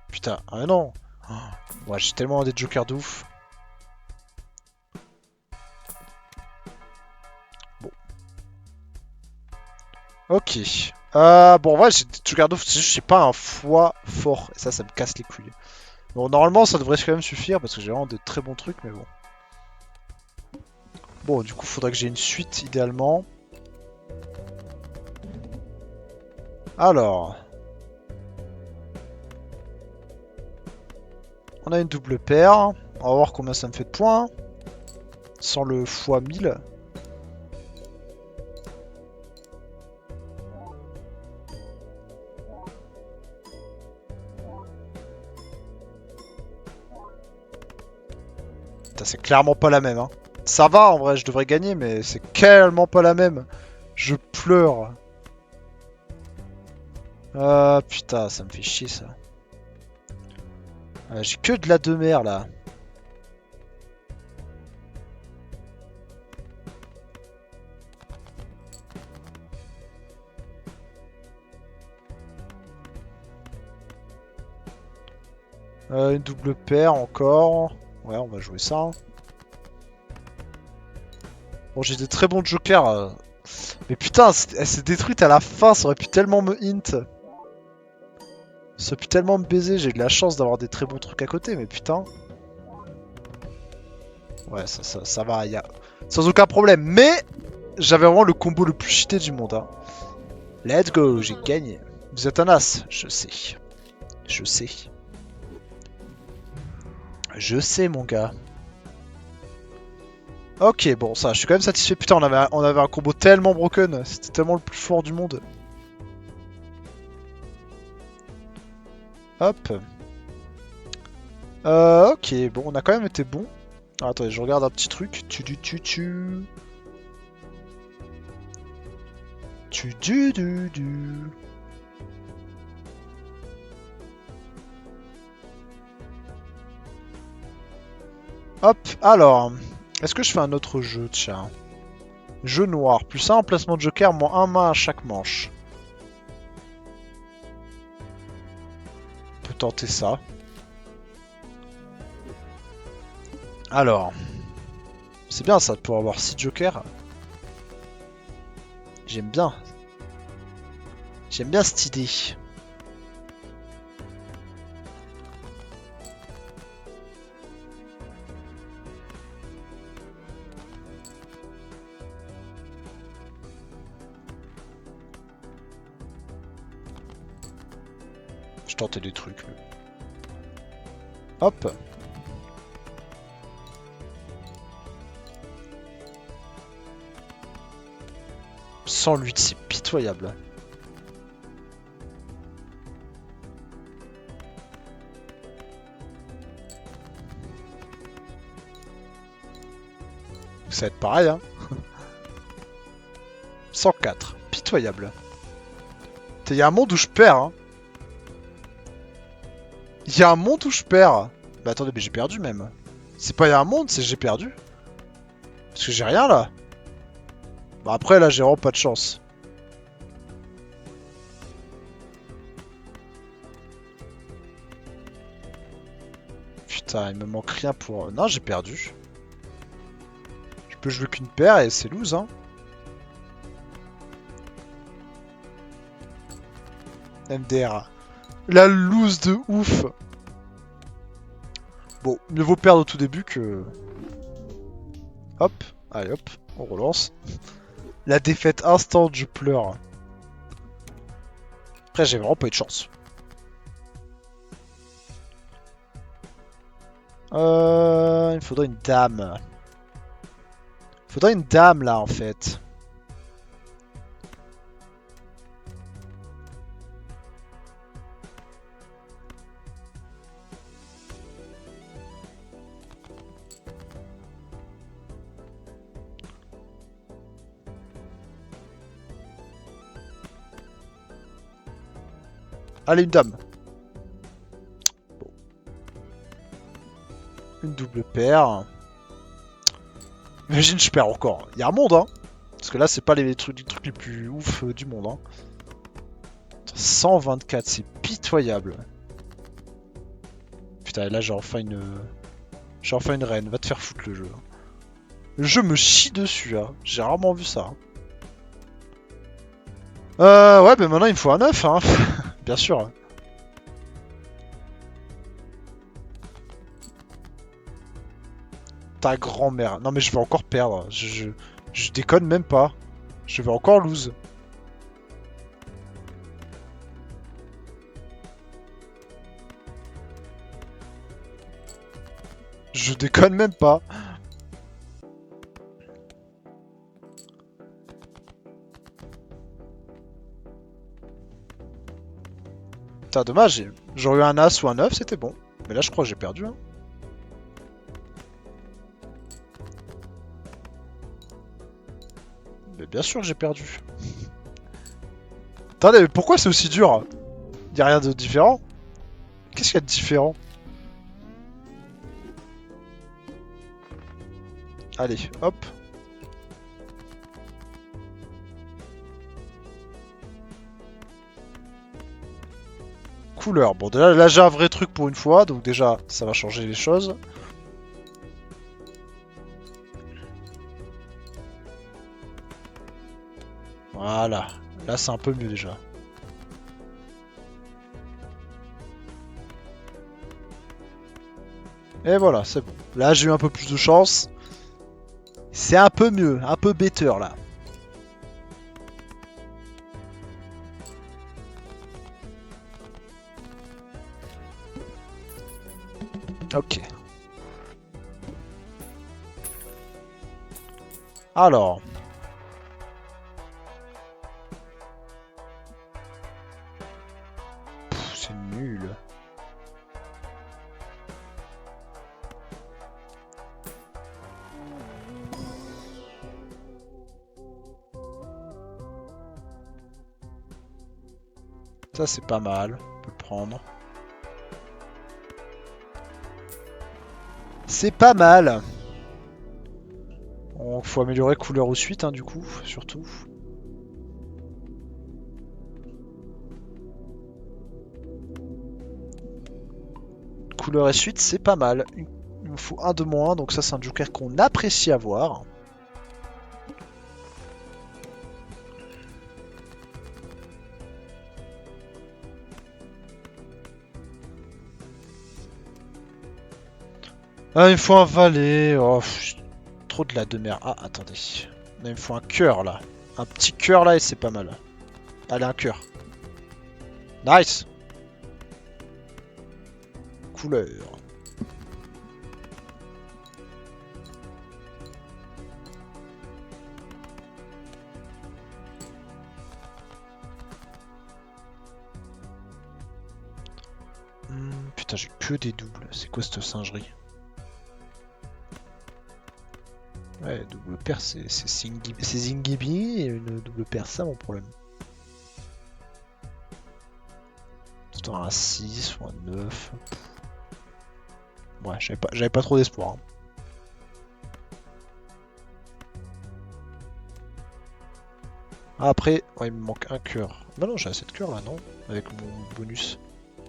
Putain, ah non! Oh, ouais, j'ai tellement des jokers de ouf. Bon. Ok. Bon, ouais, j'ai des jokers de ouf, c'est juste que j'ai pas un foie fort. Et ça me casse les couilles. Bon, normalement, ça devrait quand même suffire parce que j'ai vraiment de très bons trucs, mais bon. Bon, du coup, faudrait que j'ai une suite, idéalement. Alors... On a une double paire. On va voir combien ça me fait de points. Sans le x1000. C'est clairement pas la même. Hein. Ça va en vrai, je devrais gagner, mais c'est clairement pas la même. Je pleure. Ah putain, ça me fait chier ça. J'ai que de la demeure là. Une double paire encore. Ouais, on va jouer ça. Hein. Bon, j'ai des très bons jokers. Mais putain, elle s'est détruite à la fin, ça aurait pu tellement me hint. Ça aurait pu tellement me baiser, j'ai de la chance d'avoir des très bons trucs à côté, mais putain. Ouais, ça va, y a... sans aucun problème. Mais j'avais vraiment le combo le plus cheaté du monde. Hein. Let's go, j'ai gagné. Vous êtes un as, je sais. Je sais. Je sais, mon gars. Ok, bon, ça, je suis quand même satisfait. Putain, on avait un combo tellement broken. C'était tellement le plus fort du monde. Hop. Ok, bon, on a quand même été bon. Ah, attendez, je regarde un petit truc. Tu. Hop, alors. Est-ce que je fais un autre jeu, tiens. Jeu noir, plus 1 emplacement de joker, moins 1 main à chaque manche. On peut tenter ça. Alors. C'est bien ça, de pouvoir avoir 6 jokers. J'aime bien. J'aime bien cette idée. tentais des trucs. Hop. Sans 108, c'est pitoyable. Ça va être pareil, hein. 104, pitoyable. Il y a un monde où je perds, hein. Il y a un monde où je perds. Bah attendez, mais j'ai perdu même. C'est pas il y a un monde, c'est j'ai perdu. Parce que j'ai rien là. Bah après là j'ai vraiment pas de chance. Putain, il me manque rien pour... Non, j'ai perdu. Je peux jouer qu'une paire et c'est lose, hein. MDR. La loose de ouf. Bon, mieux vaut perdre au tout début que... Hop, allez hop, on relance. La défaite instant, je pleure. Après, j'ai vraiment pas eu de chance. Il me faudrait une dame. Il faudrait une dame là en fait. Allez, une dame. Bon. Une double paire. Imagine, je perds encore. Il y a un monde, hein. Parce que là, c'est pas les trucs les plus ouf du monde, hein. 124, c'est pitoyable. Putain, là, j'ai enfin une... J'ai enfin une reine. Va te faire foutre le jeu. Le jeu me chie dessus, hein. J'ai rarement vu ça. Ouais, ben maintenant, il me faut un 9, hein. Bien sûr. Ta grand-mère. Non mais je vais encore perdre. Je déconne même pas. Je vais encore lose. Je déconne même pas. Putain, dommage. J'aurais eu un as ou un 9, c'était bon. Mais là, je crois que j'ai perdu. Hein. Mais bien sûr que j'ai perdu. Attendez, mais pourquoi c'est aussi dur? Y'a rien de différent? Qu'est-ce qu'il y a de différent? Allez, hop. Couleur. Bon, là j'ai un vrai truc pour une fois, donc déjà, ça va changer les choses. Voilà. Là, c'est un peu mieux déjà. Et voilà, c'est bon. Là, j'ai eu un peu plus de chance. C'est un peu mieux, un peu better là. Ok. Alors. C'est nul. Ça c'est pas mal, on peut le prendre. C'est pas mal. Bon, faut améliorer couleur ou suite, hein, du coup, surtout. Couleur et suite, c'est pas mal. Il me faut un de moins, donc ça c'est un joker qu'on apprécie avoir. Ah, il me faut un valet. Oh, trop de la demeure. Ah, attendez. Il me faut un cœur là. Un petit cœur là et c'est pas mal. Allez, un cœur. Nice. couleurs. Putain, j'ai que des doubles. C'est quoi cette singerie? Ouais, double paire, c'est Zingibi et une double paire, ça mon problème. C'est un 6 ou un 9. Ouais, j'avais pas trop d'espoir. Hein. Ah, après, ouais, il me manque un cœur. Bah non, j'ai assez de cœur là, non? Avec mon bonus.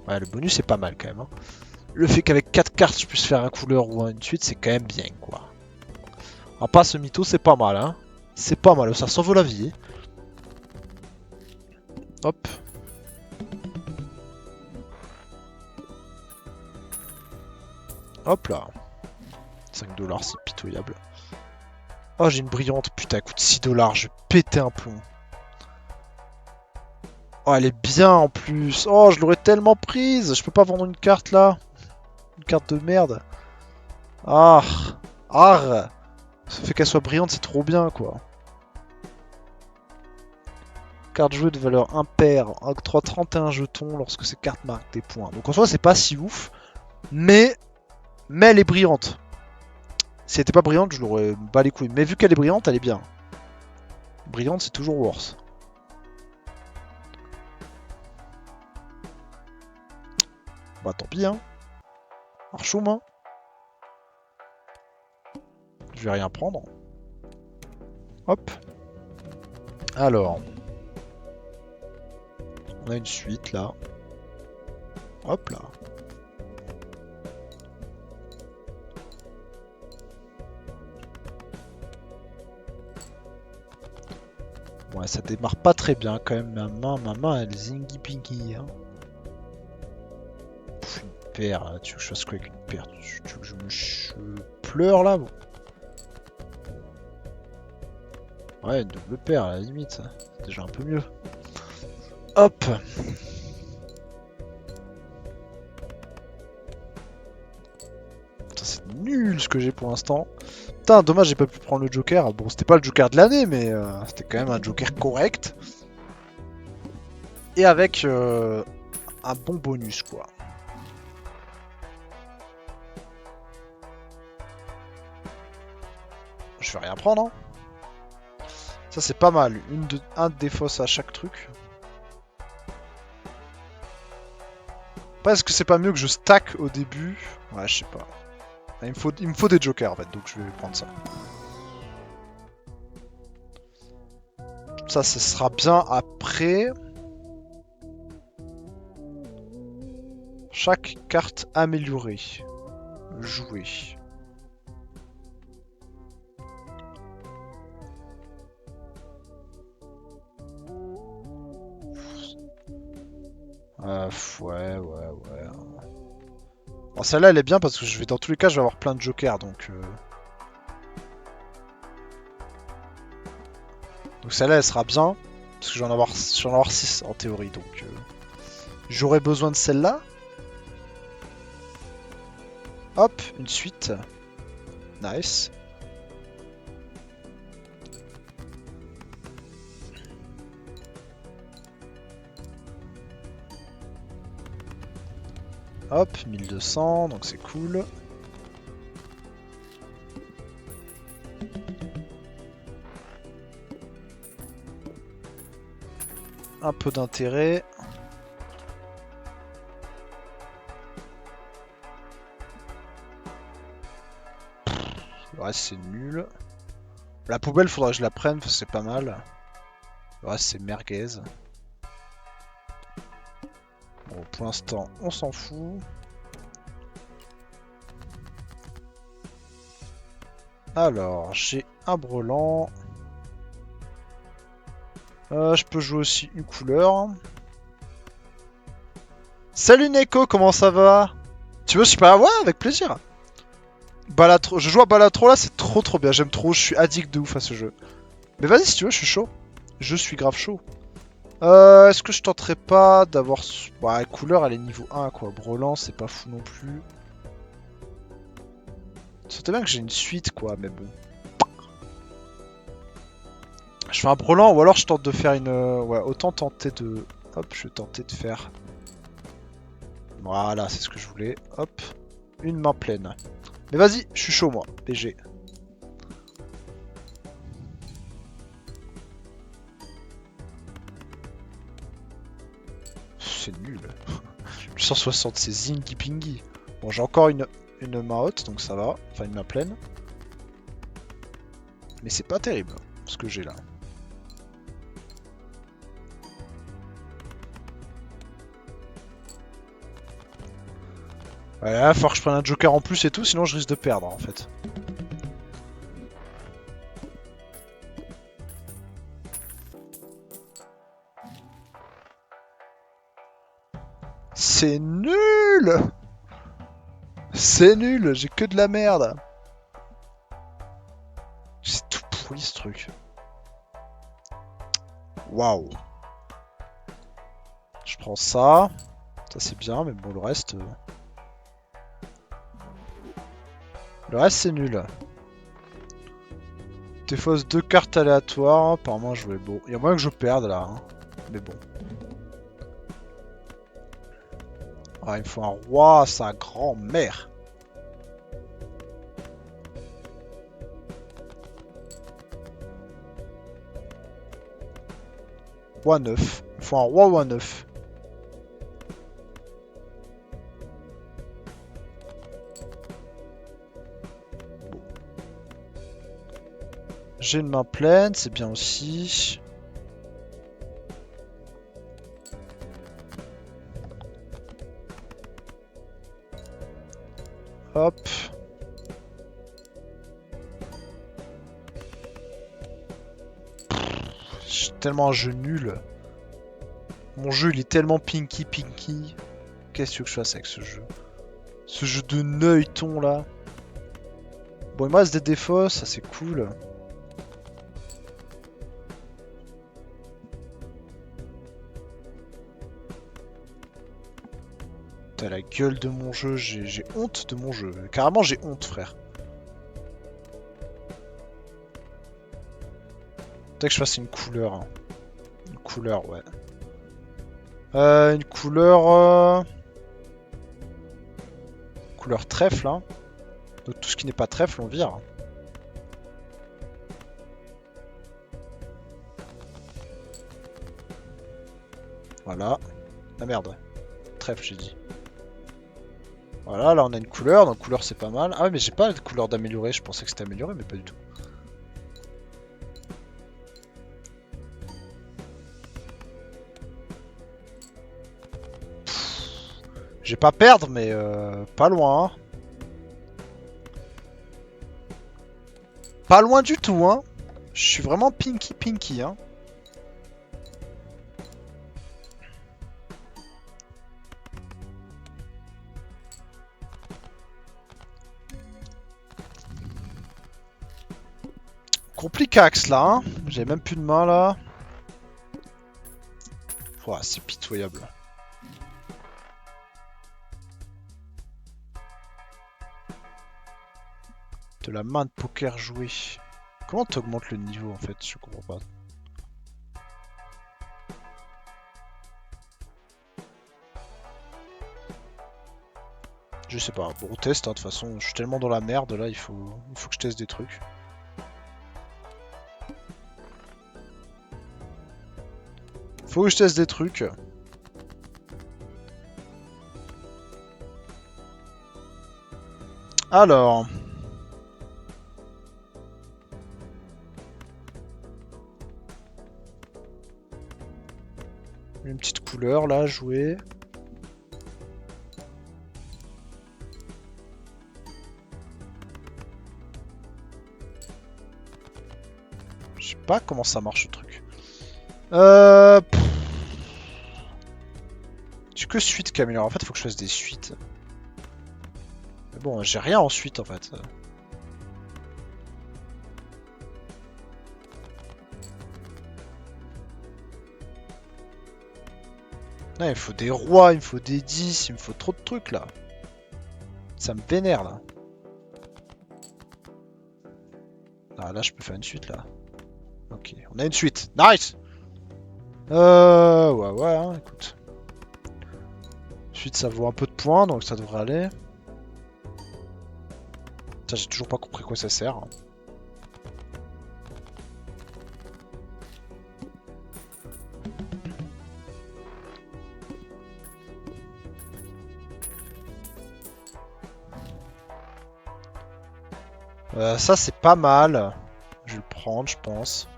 Ouais, le bonus c'est pas mal quand même. Hein. Le fait qu'avec 4 cartes je puisse faire un couleur ou une suite, c'est quand même bien quoi. Ah, pas ce mytho, c'est pas mal, hein. C'est pas mal, ça sauve la vie. Hop. Hop là. 5$, c'est pitoyable. Oh, j'ai une brillante. Putain, elle coûte 6$. Je vais péter un plomb. Oh, elle est bien en plus. Oh, je l'aurais tellement prise. Je peux pas vendre une carte là. Une carte de merde. Ah. Ah. Ça fait qu'elle soit brillante, c'est trop bien quoi. Carte jouée de valeur impair. Octroie 31 jetons lorsque ces cartes marquent des points. Donc en soi, c'est pas si ouf. Mais elle est brillante. Si elle était pas brillante, je l'aurais bas les couilles. Mais vu qu'elle est brillante, elle est bien. Brillante, c'est toujours worse. Bah tant pis, hein. Archoum, hein. Je vais rien prendre. Hop. Alors. On a une suite, là. Hop, là. Ouais, ça démarre pas très bien quand même. Ma main, elle zingy pingy. Hein. Pff, une paire, tu veux que je fasse quoi avec une paire? Tu veux que je pleure là bon. Ouais, une double paire à la limite, ça. C'est déjà un peu mieux. Hop. C'est nul ce que j'ai pour l'instant. Putain, dommage, j'ai pas pu prendre le Joker. Bon, c'était pas le Joker de l'année, mais c'était quand même un Joker correct. Et avec un bon bonus, quoi. Je vais rien prendre, hein. Ça, c'est pas mal. Un de défausse à chaque truc. Après, est-ce que c'est pas mieux que je stack au début? Ouais, je sais pas. Il me faut des jokers en fait, donc je vais prendre ça. Ça, ce sera bien après. Chaque carte améliorée. Jouer. Ouais. Bon, celle-là, elle est bien parce que dans tous les cas, je vais avoir plein de jokers, donc... Donc celle-là, elle sera bien, parce que je vais en avoir 6 en théorie, donc... J'aurai besoin de celle-là. Hop, une suite. Nice. Hop, 1200, donc c'est cool. Un peu d'intérêt. Le reste c'est nul. La poubelle faudra que je la prenne parce que c'est pas mal. Le reste c'est merguez. Bon, pour l'instant on s'en fout. Alors j'ai un brelan. Je peux jouer aussi une couleur. Salut Neko, comment ça va? Tu veux super? Ouais, avec plaisir. Balatro, je joue à Balatro là, c'est trop bien, j'aime trop, je suis addict de ouf à ce jeu. Mais vas-y si tu veux, je suis chaud. Je suis grave chaud. Est-ce que je tenterais pas d'avoir... Ouais, couleur, elle est niveau 1, quoi. Brelan, c'est pas fou non plus. C'était bien que j'ai une suite, quoi, mais bon. Je fais un brelan, ou alors je tente de faire une... Ouais, autant tenter de... Hop, je vais tenter de faire... Voilà, c'est ce que je voulais. Hop, une main pleine. Mais vas-y, je suis chaud, moi. PG. C'est nul. 860, c'est zingy pingy. Bon, j'ai encore une main haute, donc ça va. Enfin, une main pleine. Mais c'est pas terrible, ce que j'ai là. Ouais, là, faut que je prenne un joker en plus et tout, sinon je risque de perdre, en fait. C'est nul! C'est nul, j'ai que de la merde. C'est tout pourri ce truc. Waouh. Je prends ça. Ça c'est bien, mais bon le reste... Le reste c'est nul. Défausse 2 cartes aléatoires par main jouée. Bon, il y a moyen que je perde là. Hein. Mais bon. Ah, il me faut un roi, sa grand-mère. Roi 9. Il me faut un roi ou un 9. J'ai une main pleine, c'est bien aussi. Hop. J'ai tellement un jeu nul. Mon jeu il est tellement pinky. Qu'est-ce que tu veux que je fasse avec ce jeu? Ce jeu de neuilleton là. Bon, il me reste des défauts, ça c'est cool. T'as la gueule de mon jeu, j'ai honte de mon jeu. Carrément j'ai honte frère. Peut-être que je fasse une couleur. Hein. Une couleur, ouais. Une couleur... Couleur trèfle, hein. Donc tout ce qui n'est pas trèfle, on vire. Voilà. Ah merde. Trèfle, j'ai dit. Voilà, là on a une couleur, donc couleur c'est pas mal. Ah ouais, mais j'ai pas de couleur d'améliorer, je pensais que c'était amélioré, mais pas du tout. Je vais pas perdre, mais pas loin. Hein. Pas loin du tout, hein. Je suis vraiment pinky, hein. Complicax là, hein. J'ai même plus de main là. Ouah, c'est pitoyable. De la main de poker jouée. Comment t'augmentes le niveau en fait? Je comprends pas. Je sais pas. Bon, on teste, hein, de toute façon. Je suis tellement dans la merde là, il faut que je teste des trucs. Faut que je teste des trucs. Alors. Une petite couleur là, jouer. Je sais pas comment ça marche le truc. J'ai que suite qui améliore. En fait, faut que je fasse des suites. Mais bon, j'ai rien en suite en fait. Non, il me faut des rois, il me faut des 10, il me faut trop de trucs là. Ça me vénère là. Ah, là, je peux faire une suite là. Ok, on a une suite. Nice! Ouais, hein, écoute. Suite, ça vaut un peu de points, donc ça devrait aller. Ça, j'ai toujours pas compris quoi ça sert. Ça, c'est pas mal. Je vais le prendre, je pense.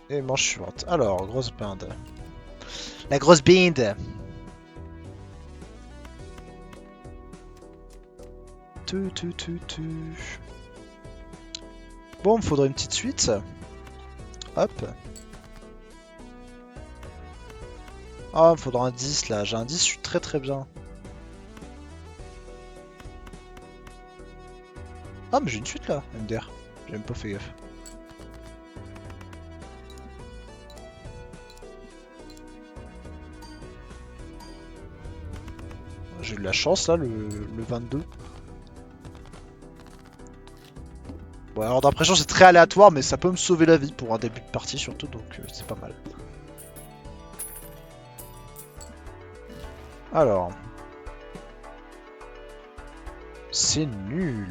Et manche suivante. Alors, grosse binde. La grosse binde. Bon, il me faudrait une petite suite. Hop. Ah, il me faudra un 10 là. J'ai un 10, je suis très bien. Ah, mais j'ai une suite là, MDR. J'ai même pas fait gaffe. J'ai eu de la chance là, le 22. Bon, alors d'impression c'est très aléatoire, mais ça peut me sauver la vie pour un début de partie surtout, donc c'est pas mal. Alors. C'est nul.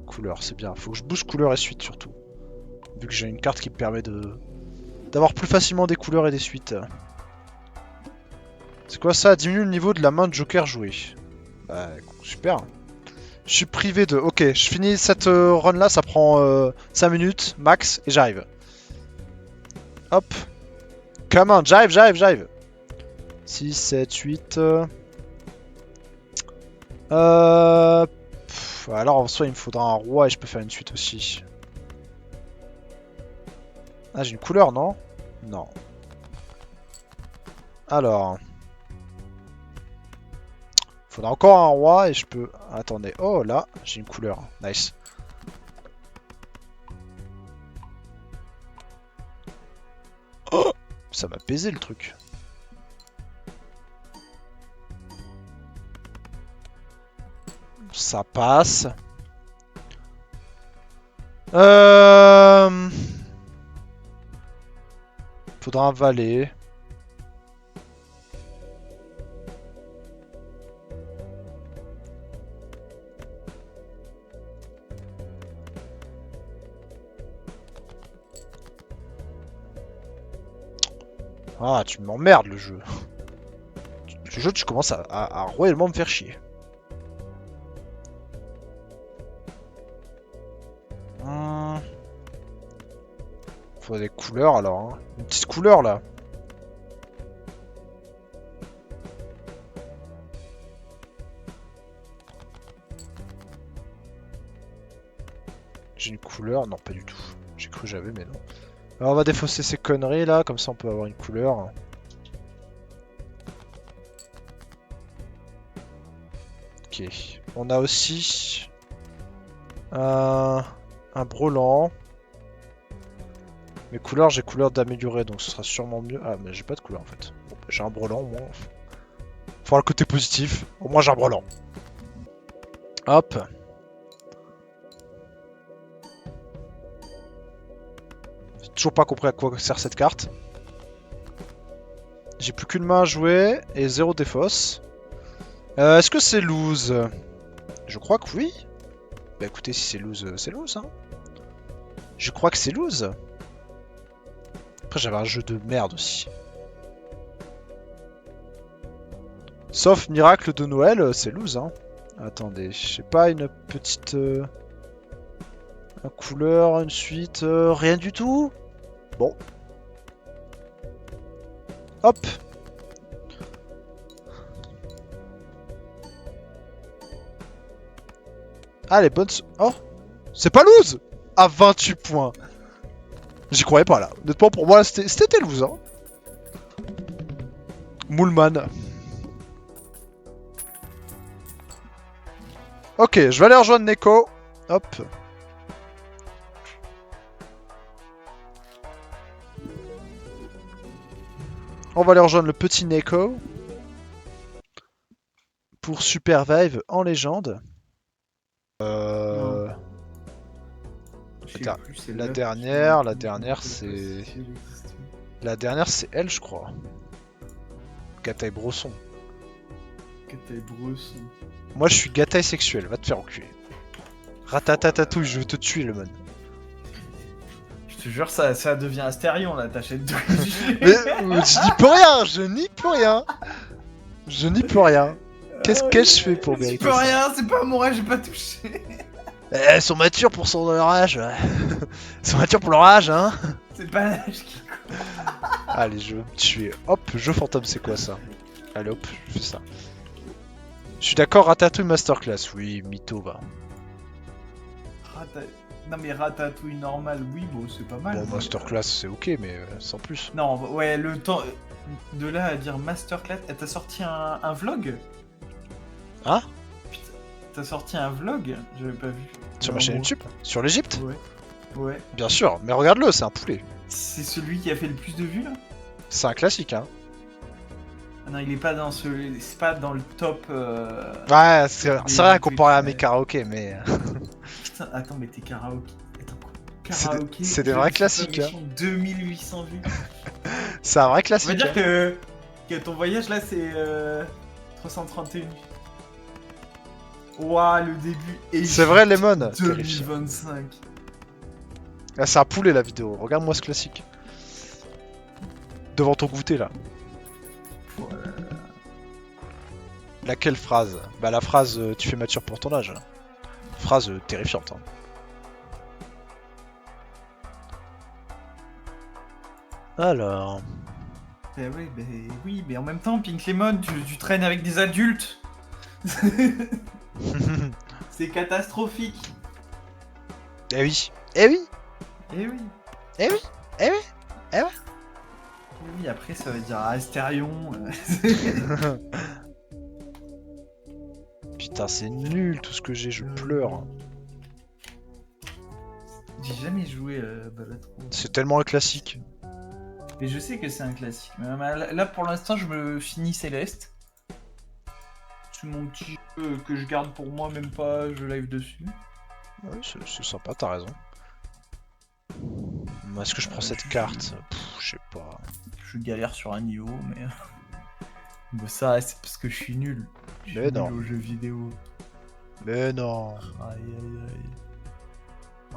Couleur, c'est bien. Faut que je bouge couleur et suite surtout. Vu que j'ai une carte qui me permet d'avoir plus facilement des couleurs et des suites. C'est quoi ça? Diminue le niveau de la main de Joker joué. Bah, super. Je suis privé de... Ok, je finis cette run là, ça prend 5 minutes max et j'arrive. Hop. Come on, j'arrive. 6, 7, 8... alors en soi il me faudra un roi et je peux faire une suite aussi. Ah, j'ai une couleur, non? Non. Alors... Faudra encore un roi et je peux... Attendez. Oh, là, j'ai une couleur. Nice. Oh, ça m'a baisé le truc. Ça passe. Faudra un valet. Ah, tu m'emmerdes le jeu. Le jeu, tu commences à royalement me faire chier. Faut des couleurs alors. Hein. Une petite couleur là. J'ai une couleur? Non, pas du tout. J'ai cru que j'avais, mais non. Alors on va défausser ces conneries là, comme ça on peut avoir une couleur. Ok. On a aussi un brelan. Mes couleurs, j'ai couleur d'améliorer, donc ce sera sûrement mieux. Ah, mais j'ai pas de couleur en fait. Bon, bah, j'ai un brelan au moins. Faut voir le côté positif. Au moins j'ai un brelan. Hop. J'ai toujours pas compris à quoi sert cette carte. J'ai plus qu'une main à jouer et 0 défausse. Est-ce que c'est lose? Je crois que oui. Bah écoutez, si c'est lose, hein. Je crois que c'est lose. Après, j'avais un jeu de merde aussi. Sauf miracle de Noël, c'est lose, hein. Attendez, je sais pas, une petite... une couleur, une suite, rien du tout. Bon. Hop. Ah, les bonnes... Oh, c'est pas loose. À 28 points. J'y croyais pas, là. Honnêtement, pour moi, c'était loose, hein. Moulman. Ok, je vais aller rejoindre Neko. Hop. On va aller rejoindre le petit Neko. Pour Supervive en légende. Je sais Attends, plus, c'est la là que dernière, je- la je dernière, me rappelle pas c'est... si elle existait. La dernière, c'est elle, je crois. Gataille Brosson. Que t'es bresson. Moi, je suis gataille sexuel. Va te faire enculer. Ratatatatouille, je veux te tuer, le man. Je te jure, ça devient Astérion là, t'achètes tout. Mais je n'y peux rien, je n'y peux rien. Je n'y peux rien. Qu'est-ce que je fais pour Tu mériter peux ça? rien, c'est pas moi, j'ai pas touché. Elles sont matures pour leur âge. Elles sont matures pour leur âge, hein. C'est pas l'âge qui compte. Allez, je veux me tuer. Hop, jeu fantôme, c'est quoi ça? Allez, hop, je fais ça. Je suis d'accord, Ratatouille Masterclass. Oui, mytho, va. Non mais ratatouille normal, oui, bon, c'est pas mal. Bon, mais, Masterclass, c'est ok, mais sans plus. Non, ouais, le temps. De là à dire Masterclass, t'as sorti un vlog? Hein? Putain, t'as sorti un vlog? J'avais pas vu. Sur ma chaîne YouTube? Sur l'Egypte? Ouais. Ouais. Bien sûr, mais regarde-le, c'est un poulet. C'est celui qui a fait le plus de vues là? C'est un classique, hein. Ah non, il est pas dans ce. C'est pas dans le top. Ouais, c'est rien des- comparé à des- mes karaokés, mais... Putain, attends, mais t'es karaoké. Attends, C'est des- karaoké. c'est des je vrais suis pas classiques, méchant, 2800 vues. C'est un vrai On va classique, dire hein. que ton voyage là c'est 331. Ouah, le début est. C'est vrai, Lemon. Terrifiant. 2025. Ah, c'est un poulet, la vidéo. Regarde-moi ce classique. Devant ton goûter, là. Voilà. Laquelle phrase? Bah, la phrase tu fais mature pour ton âge. Phrase terrifiante, hein. Alors... Bah oui, mais en même temps, Pink Lemon, tu traînes avec des adultes. C'est catastrophique. Eh oui. Eh oui. Eh oui. Eh oui. Eh oui. Eh oui, après ça veut dire Astérion. Putain, c'est nul tout ce que j'ai, je pleure. J'ai jamais joué à Balatro. C'est tellement un classique. Mais je sais que c'est un classique. Mais là, pour l'instant, je me finis Céleste. C'est mon petit jeu que je garde pour moi, même pas, je live dessus. Ouais, c'est sympa, t'as raison. Est-ce que je prends cette carte? Je sais pas. Je galère sur un niveau, mais... Bon, ça, c'est parce que je suis nul. Je suis Mais nul non. aux jeux vidéo. Mais non. Aïe, aïe, aïe.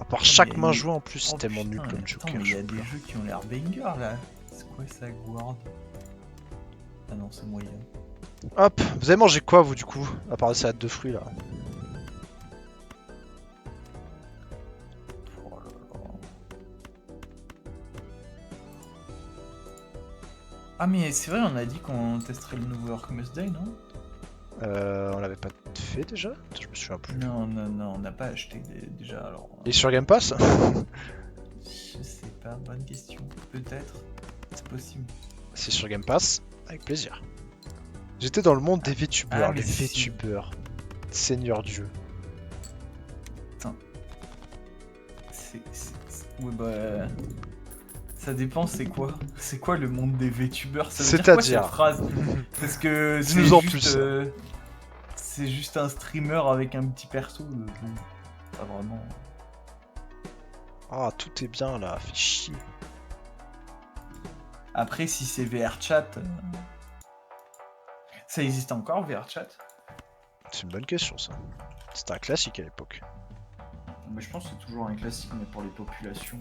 À part mais chaque il y a main une- jouée en plus, c'est Oh, tellement putain, nul comme attends, Joker. mais il y je a des pleure. jeux qui ont l'air banger, là. C'est quoi ça, Guard? Ah non, c'est moyen. Hop, vous avez mangé quoi vous du coup? À part des salades de fruits là. Oh là là. Ah mais c'est vrai, on a dit qu'on testerait le nouveau Ark Must Die, non? On l'avait pas fait déjà? Je me souviens plus. Non, on n'a pas acheté déjà, alors... Il est sur Game Pass? Je sais pas, bonne question. Peut-être, c'est possible. C'est sur Game Pass? Avec plaisir. J'étais dans le monde des VTubers, Ah, mais les si. VTubers. Seigneur Dieu. Ouais bah... Ça dépend, c'est quoi? C'est quoi le monde des VTubers? Ça veut dire quoi, C'est-à-dire cette phrase? Parce que Dis-nous en c'est juste, plus. c'est juste un streamer avec un petit perso, bon, pas vraiment. Ah, tout est bien là, fais chier. Après, si c'est VRChat... Ça existe encore, VRChat? C'est une bonne question ça. C'était un classique à l'époque. Mais je pense que c'est toujours un classique, mais pour les populations...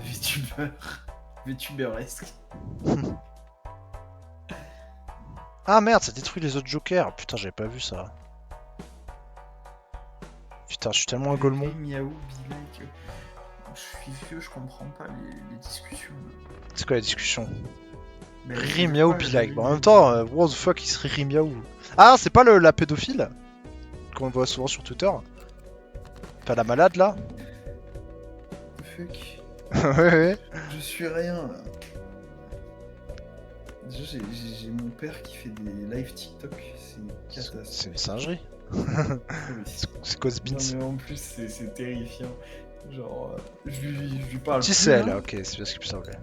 VTubers... VTuberesques. Ah merde, ça détruit les autres jokers. Putain, j'avais pas vu ça. Putain, je suis tellement un golemon. Miaou, be like... Je suis vieux, je comprends pas les discussions. C'est quoi la discussion? Mais Riri miaou be like. Bon, en même temps, what the fuck, il serait Riri miaou. Ah, c'est pas la pédophile? qu'on voit souvent sur Twitter. Pas la malade là. Fuck. Ouais. Je suis rien. Déjà, j'ai mon père qui fait des live TikTok. C'est catastrophique. C'est une singerie. Oui. C'est quoi ce Non, beans? mais en plus, c'est terrifiant. Genre, je lui parle Si plus. c'est elle, là. ok, c'est bien ce qui me semblait.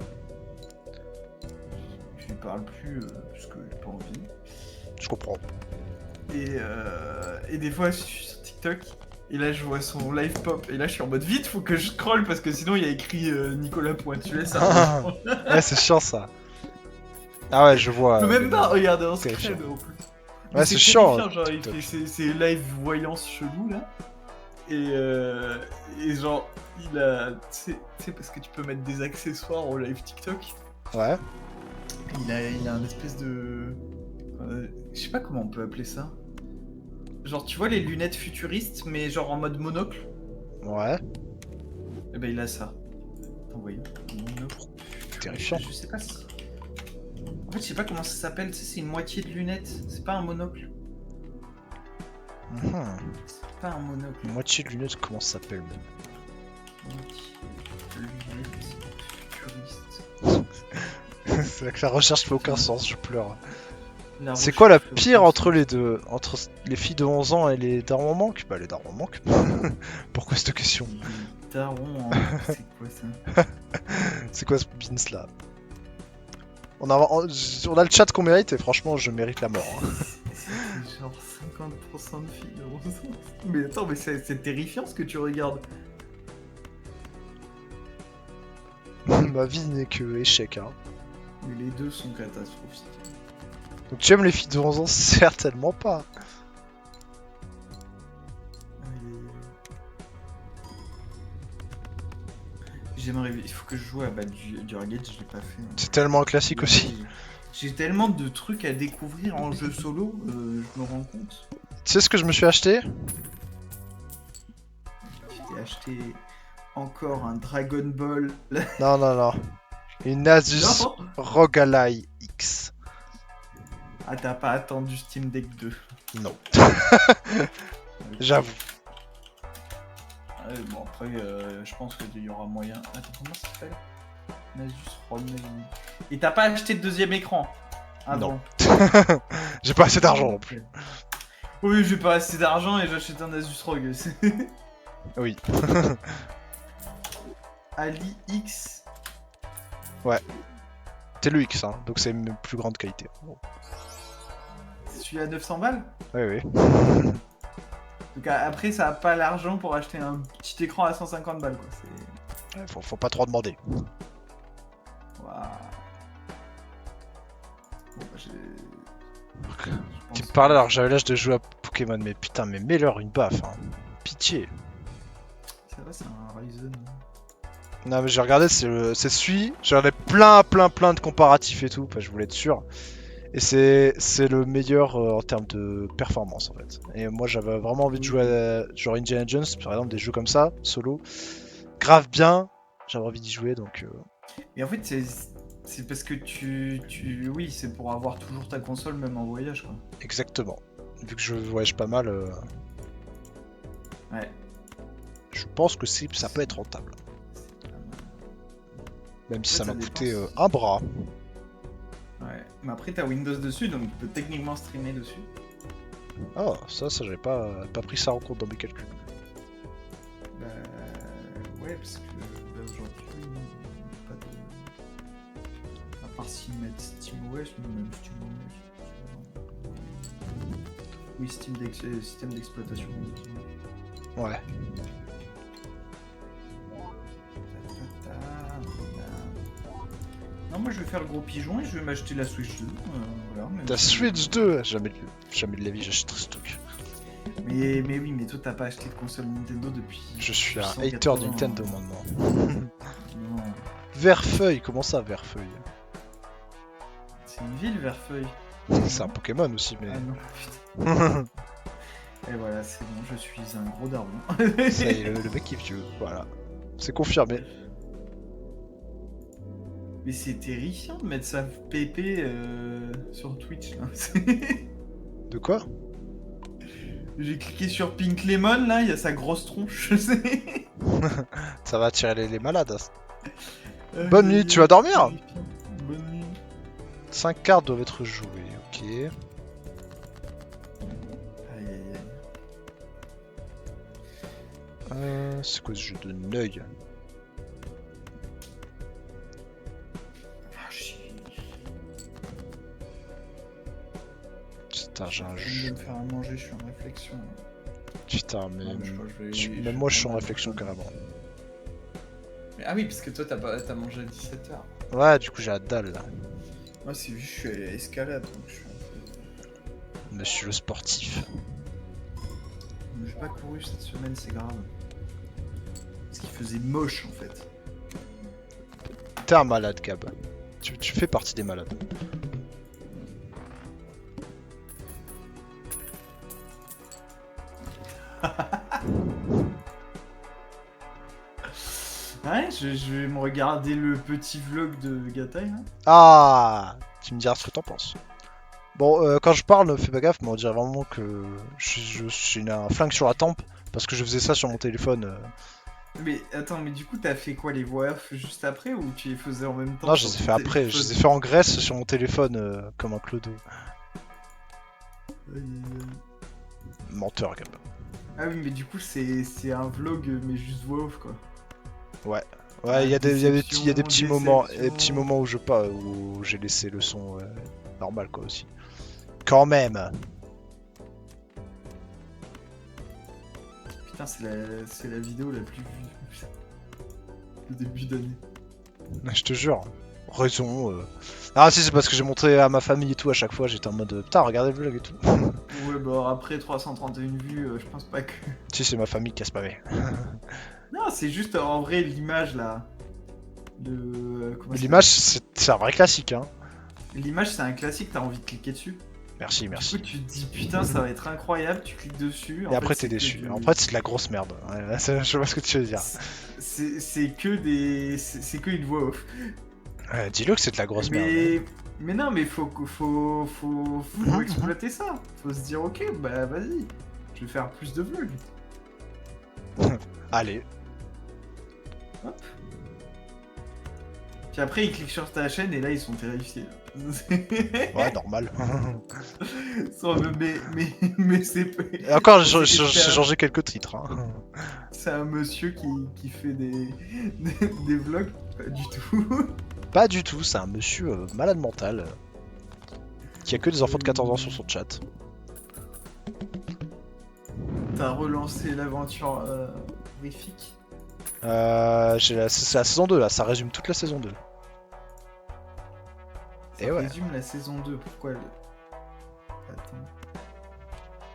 Je lui parle plus parce que j'ai pas envie. Je comprends. Et des fois, je suis sur TikTok. Et là, je vois son live pop. Et là, je suis en mode vite, faut que je scroll parce que sinon, il y a écrit Nicolas Pointuet. Ça Ouais, c'est chiant ça. Ah ouais, je vois. Je peux même mais pas non. regarder en Terrifiant. scred en plus. Ouais, c'est chiant. terrifiant, genre, il TikTok. fait ses live voyance chelou là. Et genre, il a. Tu sais, parce que tu peux mettre des accessoires au live TikTok. Ouais. Il a un espèce de. Je sais pas comment on peut appeler ça. Genre, tu vois les lunettes futuristes, mais genre en mode monocle. Ouais. Et ben, il a ça. Attends, voyez. Monocle. Terrifiant. Je sais pas si. En fait, je sais pas comment ça s'appelle. Tu sais, c'est une moitié de lunettes. C'est pas un monocle. Mhm. C'est pas un monocle. Moitié de lunettes, comment ça s'appelle même? Moitié de lunettes futuristes. C'est vrai que la recherche fait aucun sens, je pleure. La C'est quoi la recherche fait pire aucun entre sens. les deux? Entre les filles de 11 ans et les darons en manque? Bah les darons en manque. Pourquoi cette question? Les darons en... C'est quoi ça? C'est quoi ce beans là? On a le chat qu'on mérite et franchement je mérite la mort. Hein. C'est genre 50% de filles de 11 ans. Mais attends, mais c'est terrifiant ce que tu regardes. Ma vie n'est que échec. Hein. Mais les deux sont catastrophiques. Donc tu aimes les filles de 11 ans? Certainement pas. J'aimerais... Il faut que je joue à Baldur's Gate, je l'ai pas fait. Hein. C'est tellement un classique aussi. J'ai tellement de trucs à découvrir en jeu solo, je me rends compte. Tu sais ce que je me suis acheté? J'ai acheté encore un Dragon Ball. Non, non, non. Une Asus Non. ROG Ally X. Ah, t'as pas attendu Steam Deck 2. Non. J'avoue. Ouais, bon, après, je pense qu'il y aura moyen. Attends, comment ça s'appelle? Nasus ROG. Et t'as pas acheté de deuxième écran avant? J'ai pas assez d'argent non plus. Oui, j'ai pas assez d'argent et j'achète un Asus ROG. Oui. Ali X. C'est le X, hein, donc c'est une plus grande qualité. Bon. C'est celui à 900 balles? Oui, oui. Donc après, ça a pas l'argent pour acheter un petit écran à 150 balles, quoi. C'est... Ouais, faut pas trop demander. Waouh. Bon, bah, j'ai... Tu me parlais alors que j'avais l'âge de jouer à Pokémon, mais putain, mais mets-leur une baffe, hein. Pitié. Ça va, c'est un Ryzen. Non, mais j'ai regardé, c'est celui. J'ai regardé plein de comparatifs et tout, parce que je voulais être sûr. Et c'est le meilleur en termes de performance en fait. Et moi j'avais vraiment envie de jouer à genre Indiana Jones, par exemple, des jeux comme ça, solo. Grave bien, j'avais envie d'y jouer donc. Et en fait, c'est parce que oui, c'est pour avoir toujours ta console, même en voyage, quoi. Exactement. Vu que je voyage pas mal, Ouais. je pense que ça peut être rentable. Même si Ouais, ça ça m'a dépend. coûté un bras. Ouais. Mais après, t'as Windows dessus, donc tu peux techniquement streamer dessus. Ah, ça j'avais pas pris ça en compte dans mes calculs. Bah... Ouais, parce que là, aujourd'hui, pas de... À part s'ils mettent SteamOS, mais même SteamOS... Oui, système d'exploitation. Ouais. Non, moi je vais faire le gros pigeon et je vais m'acheter la Switch 2. Voilà, même Ta si- Switch 2, jamais de la vie j'achèterai ce truc. Mais oui, mais toi t'as pas acheté de console Nintendo depuis. Je suis un 180, hater de Nintendo maintenant. Non, Verfeuille, comment ça Verfeuille? c'est une ville, Verfeuille. C'est un Pokémon aussi, mais. Ah non, putain. Et voilà, c'est bon, je suis un gros daron. Ça y est, le mec est vieux, voilà. C'est confirmé. Mais c'est terrifiant de mettre sa PP sur Twitch. Là. De quoi? J'ai cliqué sur Pink Lemon, là, il y a sa grosse tronche, je sais. Ça va attirer les malades. Bonne nuit, tu vas dormir? Bonne nuit. 5 cartes doivent être jouées, ok. Aïe, aïe, aïe. C'est quoi ce jeu de Neuil? Ah, chier. Putain, j'ai un Je jeu. vais me faire à manger, je suis en réflexion. Putain, mais. Non, mais je crois que je vais- Même moi, je suis en réflexion carrément. Ah oui, parce que toi, t'as mangé à 17h. Ouais, du coup, j'ai la dalle là. Moi, c'est juste que je suis à l'escalade, donc je suis un peu... Monsieur le sportif. J'ai pas couru cette semaine, c'est grave. Parce qu'il faisait moche, en fait. T'es un malade, Gab. Tu fais partie des malades. Ouais, je vais me regarder le petit vlog de Gatai, là. Ah, tu me diras ce que t'en penses. Bon, quand je parle, fais pas gaffe, mais on dirait vraiment que j'ai un flingue sur la tempe parce que je faisais ça sur mon téléphone. Mais attends, mais du coup, t'as fait quoi, les voix off juste après ou tu les faisais en même temps? Non, je sur les ai ton fait après, je téléphone? les ai fait en Grèce sur mon téléphone comme un clodo. Menteur, Gab. Ah oui, mais du coup, c'est un vlog, mais juste voix off, quoi. Ouais, Ah, il y a des déception, petits moments, des déception. petits moments où j'ai laissé le son normal quoi aussi. Quand même. Putain, c'est la vidéo la plus vue le début d'année. Je te jure. Raison. Ah si, c'est parce que j'ai montré à ma famille et tout à chaque fois, j'étais en mode putain, regardez le vlog et tout. Ouais, bah après 331 vues, je pense pas que... Si, c'est ma famille qui a spammé. Non, c'est juste en vrai l'image là. De. Comment ça L'image, c'est un vrai classique, hein. s'appelle L'image, c'est un classique, t'as envie de cliquer dessus. Merci, Du merci. coup, tu te dis putain, ça va être incroyable, tu cliques dessus. Et après, t'es déçu. En fait, c'est de la grosse merde. Ouais, je vois ce que tu veux dire. C'est que des. C'est que une voix off. Dis-le que c'est de la grosse merde. Hein. Mais non, mais faut exploiter ça. Faut se dire, ok, bah vas-y, je vais faire plus de vlogs. Allez. Hop. Puis après, ils cliquent sur ta chaîne et là, ils sont terrifiés. Ouais, normal. mais c'est. Et encore, c'est- j'ai c'est un- changé quelques titres. Hein. C'est un monsieur qui fait des vlogs. Pas du tout. Pas du tout, c'est un monsieur malade mental. Qui a que des enfants de 14 ans sur son chat. T'as relancé l'aventure horrifique. C'est la saison 2 là, ça résume toute la saison 2. Ça Et ouais. résume la saison 2. Pourquoi Attends.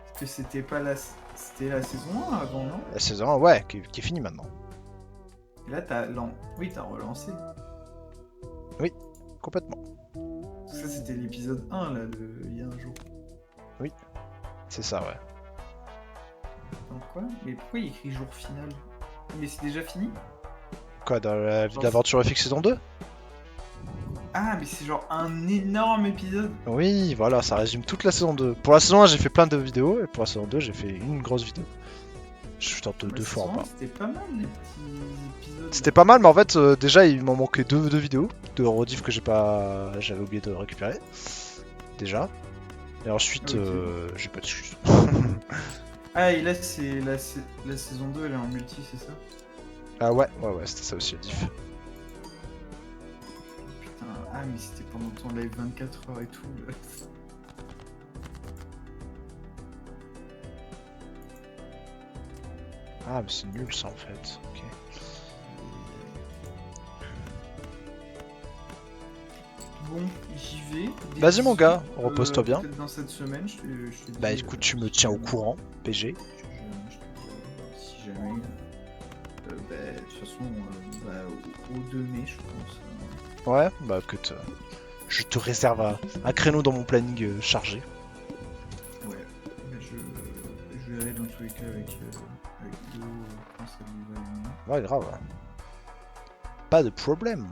Parce que c'était pas la... C'était la saison 1 avant, non? La saison 1, ouais, qui est finie maintenant. Et là, t'as... Oui, t'as relancé. Complètement. Ça, c'était l'épisode 1, là, il y a un jour. C'est ça, ouais. Donc quoi? Mais pourquoi il écrit jour final? Mais c'est déjà fini? Quoi, dans la vie de l'aventure FX saison 2? Ah, mais c'est genre un énorme épisode. Oui, voilà, ça résume toute la saison 2. Pour la saison 1, j'ai fait plein de vidéos, et pour la saison 2, j'ai fait une grosse vidéo. Je tente La deux fois en saison un, bas. C'était pas mal, les petits épisodes. C'était pas mal, mais en fait, déjà, il m'en manquait deux vidéos de rediff que j'avais oublié de récupérer. Déjà. Et ensuite, Ok. j'ai pas d'excuses. Ah, et là, c'est la saison 2, elle est en multi, c'est ça? Ah ouais, c'était ça aussi, la diff. Putain, ah, mais c'était pendant ton live 24 heures et tout. Là. Ah, mais c'est nul ça en fait. Ok. Bon, j'y vais. Vas-y, mon gars, Bisous. repose-toi bien. Peut-être dans cette semaine, je te dis, Bah écoute, tu me tiens au courant, PG. Je te dis, si jamais. Bah, de toute façon, au 2 mai, je pense. Ouais, bah écoute, je te réserve un créneau dans mon planning chargé. Ouais, mais je verrai dans tous les cas avec Léo quand ça lui va venir. Ouais, grave. Pas de problème.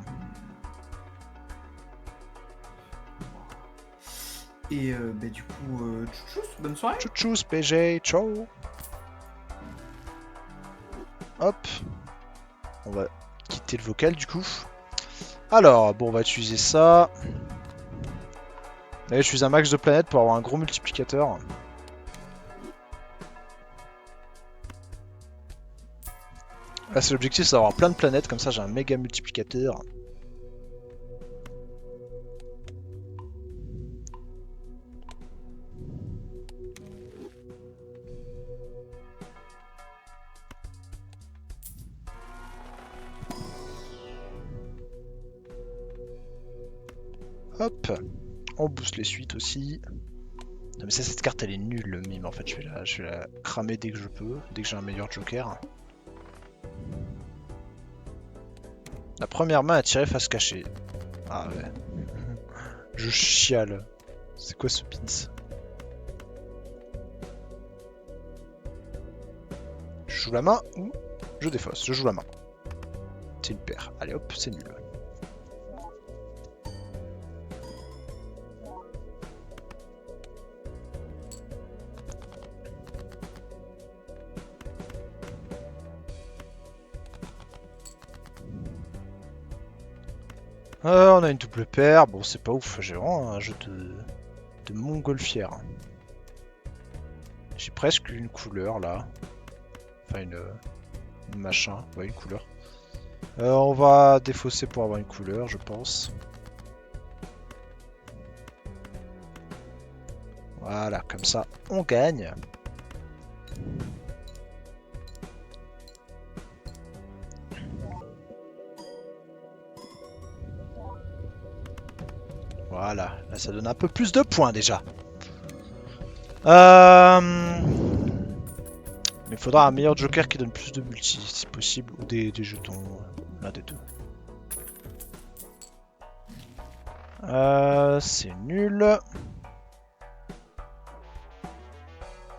Et bah, du coup, tchous, bonne soirée. Tchou PG, ciao. Hop. On va quitter le vocal du coup. Alors, bon, on va utiliser ça. Là, j'utilise un max de planètes pour avoir un gros multiplicateur. Là, c'est l'objectif, c'est d'avoir plein de planètes, comme ça j'ai un méga multiplicateur. Hop, on booste les suites aussi. Non mais ça, cette carte elle est nulle le mime en fait, je vais la cramer dès que je peux, dès que j'ai un meilleur joker. La première main à tirer face cachée. Ah ouais. Je chiale. C'est quoi ce pins? Je joue la main ou je défausse? Je joue la main. C'est une paire. Allez hop, c'est nul. On a une double paire. Bon, c'est pas ouf. J'ai vraiment un jeu de montgolfière. J'ai presque une couleur là. Enfin, une machin. Ouais, une couleur. On va défausser pour avoir une couleur, je pense. Voilà, comme ça, on gagne. Voilà, là ça donne un peu plus de points déjà. Mais il faudra un meilleur joker qui donne plus de multi si possible, ou des jetons, l'un des deux. C'est nul.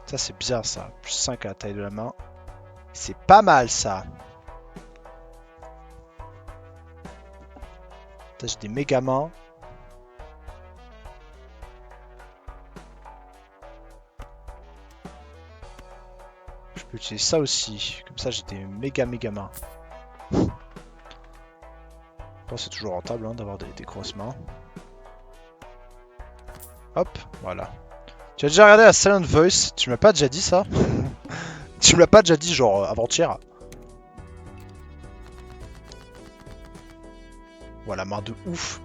Ça c'est bien ça, plus 5 à la taille de la main. C'est pas mal ça. J'ai des méga mains. Je peux utiliser ça aussi. Comme ça, j'ai des méga mains. Je pense que c'est toujours rentable hein, d'avoir des grosses mains. Hop, voilà. Tu as déjà regardé la Silent Voice? Tu m'as pas déjà dit ça? Tu me l'as pas déjà dit genre avant-hier? Voilà, main de ouf.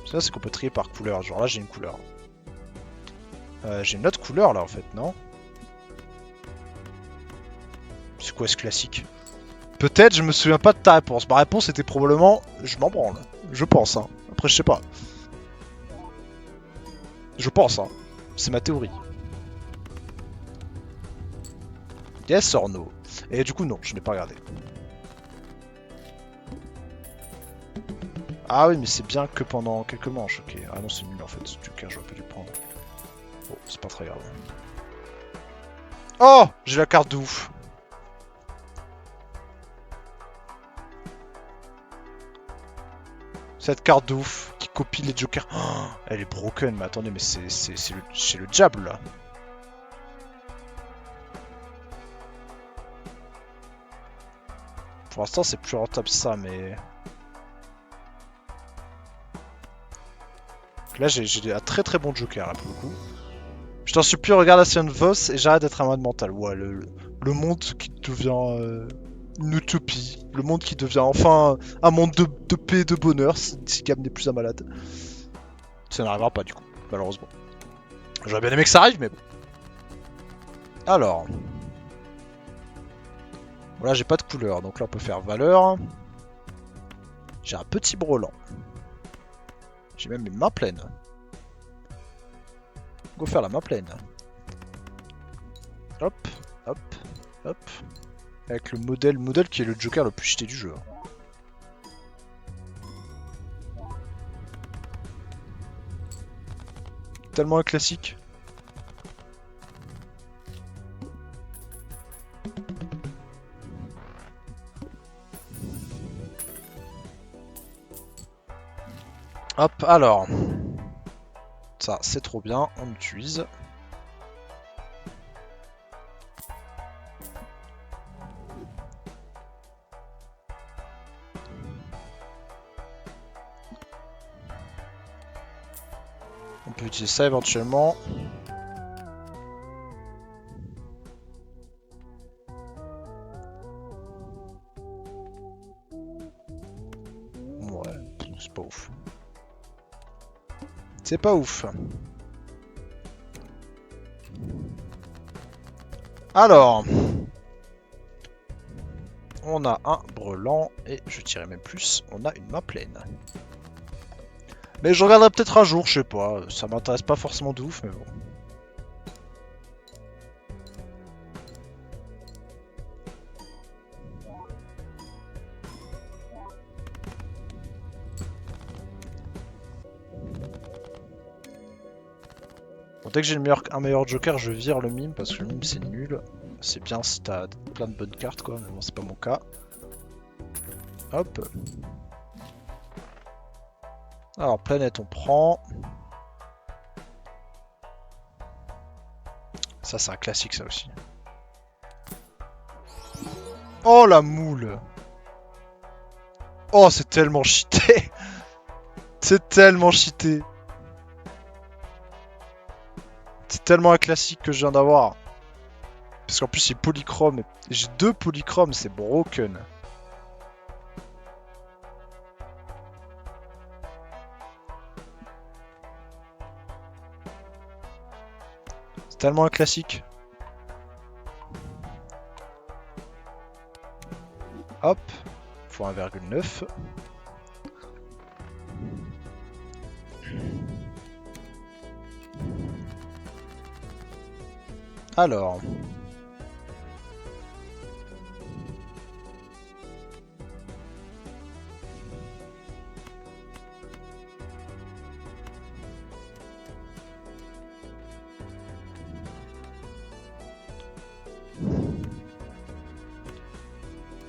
Ça, c'est qu'on peut trier par couleur. Genre là, j'ai une couleur. J'ai une autre couleur là en fait, non? C'est quoi ce classique? Peut-être, je me souviens pas de ta réponse. Ma réponse était probablement je m'en branle. Je pense, hein. Après, je sais pas. Je pense, hein. C'est ma théorie. Yes or no? Et du coup, non, je n'ai pas regardé. Ah oui, mais c'est bien que pendant quelques manches, ok. Ah non, c'est nul en fait, ce joker, j'aurais pas dû le prendre. Bon, c'est pas très grave. Oh! J'ai la carte de ouf. Cette carte de ouf qui copie les jokers. Oh, elle est broken, mais attendez, mais c'est chez le diable là. Pour l'instant, c'est plus rentable ça, mais... Là, j'ai un très bon joker, là, pour le coup. Je t'en supplie, regarde la Silent Voice et j'arrête d'être un mode mental. Ouais, le monde qui devient une utopie. Le monde qui devient enfin un monde de paix et de bonheur si Gab n'est plus un malade. Ça n'arrivera pas, du coup, malheureusement. J'aurais bien aimé que ça arrive, mais bon. Alors... Voilà, j'ai pas de couleur, donc là on peut faire valeur. J'ai un petit brelan. J'ai même une main pleine. Go faire la main pleine. Hop, hop, hop. Avec le modèle qui est le joker le plus cheaté du jeu. Tellement un classique. Hop, alors. Ça, c'est trop bien, on utilise. On peut utiliser ça éventuellement. Ouais, c'est pas ouf. C'est pas ouf. Alors, on a un brelan et je dirais même plus, on a une main pleine. Mais je regarderai peut-être un jour, je sais pas, ça m'intéresse pas forcément de ouf, mais bon. Bon, dès que j'ai un meilleur joker, je vire le mime parce que le mime c'est nul. C'est bien si t'as plein de bonnes cartes quoi, mais bon c'est pas mon cas. Hop. Alors planète on prend. Ça c'est un classique ça aussi. Oh la moule. Oh c'est tellement cheaté. C'est tellement cheaté. C'est tellement un classique que je viens d'avoir. Parce qu'en plus c'est polychrome. J'ai 2 polychromes, c'est broken. C'est tellement un classique. Hop. Faut 1,9. Alors.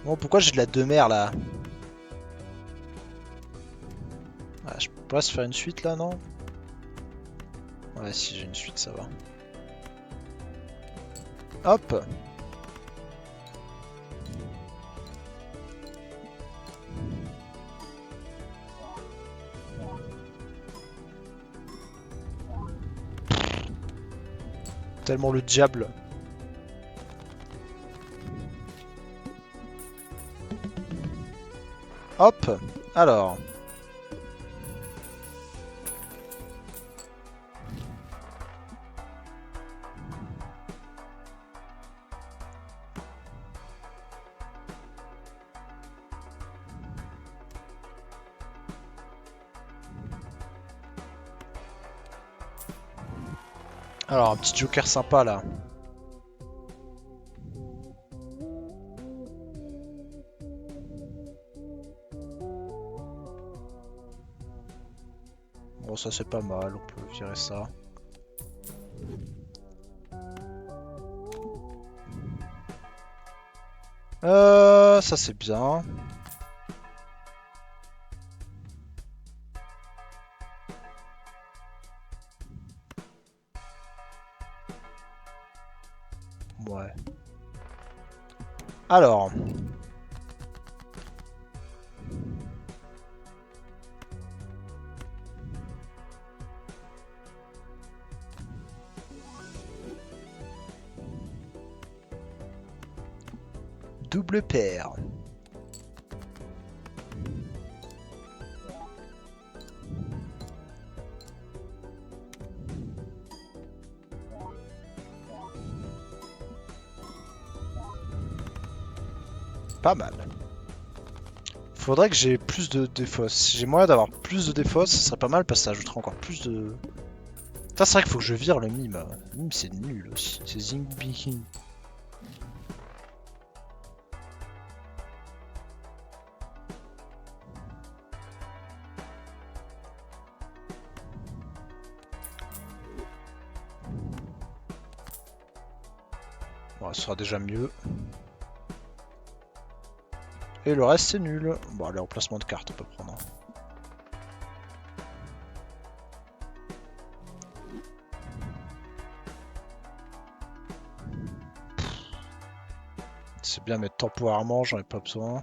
Bon, pourquoi j'ai de la demeure là? Ah, je peux pas se faire une suite là, non? Ouais, si j'ai une suite, ça va. Hop! Tellement le diable. Hop! Alors. Alors, un petit joker sympa là. Bon, ça c'est pas mal, on peut virer ça. Ça c'est bien. Ouais. Alors. Double paire. Pas mal. Faudrait que j'ai plus de défausse. Si j'ai moyen d'avoir plus de défausse, ce serait pas mal parce que ça ajouterait encore plus de... Putain, c'est vrai qu'il faut que je vire le mime. Le mime c'est nul aussi. C'est Zingbihin. Bon, ce sera déjà mieux. Et le reste c'est nul. Bon, les remplacements de cartes on peut prendre. C'est bien mettre temporairement, j'en ai pas besoin.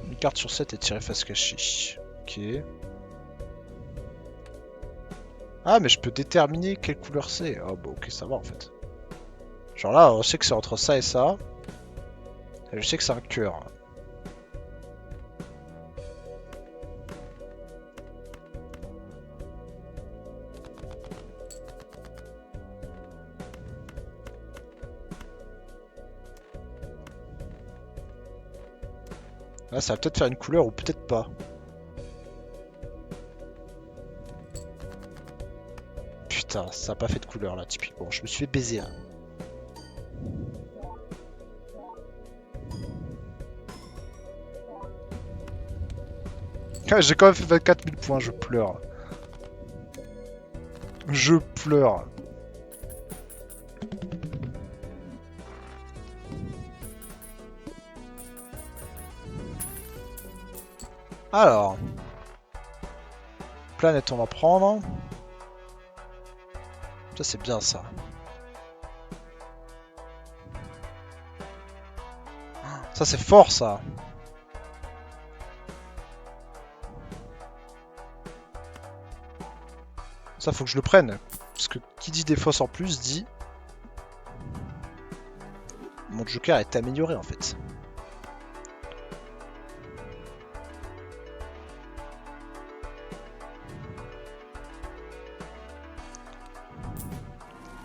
Une carte sur 7 est tirée face cachée. Ok. Ah, mais je peux déterminer quelle couleur c'est. Ah bah ok, ça va en fait. Genre là, on sait que c'est entre ça et ça. Et je sais que c'est un cœur. Là, ça va peut-être faire une couleur ou peut-être pas. Putain, ça a pas fait de couleur là, typiquement. Je me suis fait baiser là. J'ai quand même fait 24 000 points, je pleure. Je pleure. Alors. Planète, on va prendre. Ça, c'est bien ça. Ça, c'est fort ça. Ça, faut que je le prenne. Parce que qui dit des fosses en plus dit. Mon joker est amélioré en fait.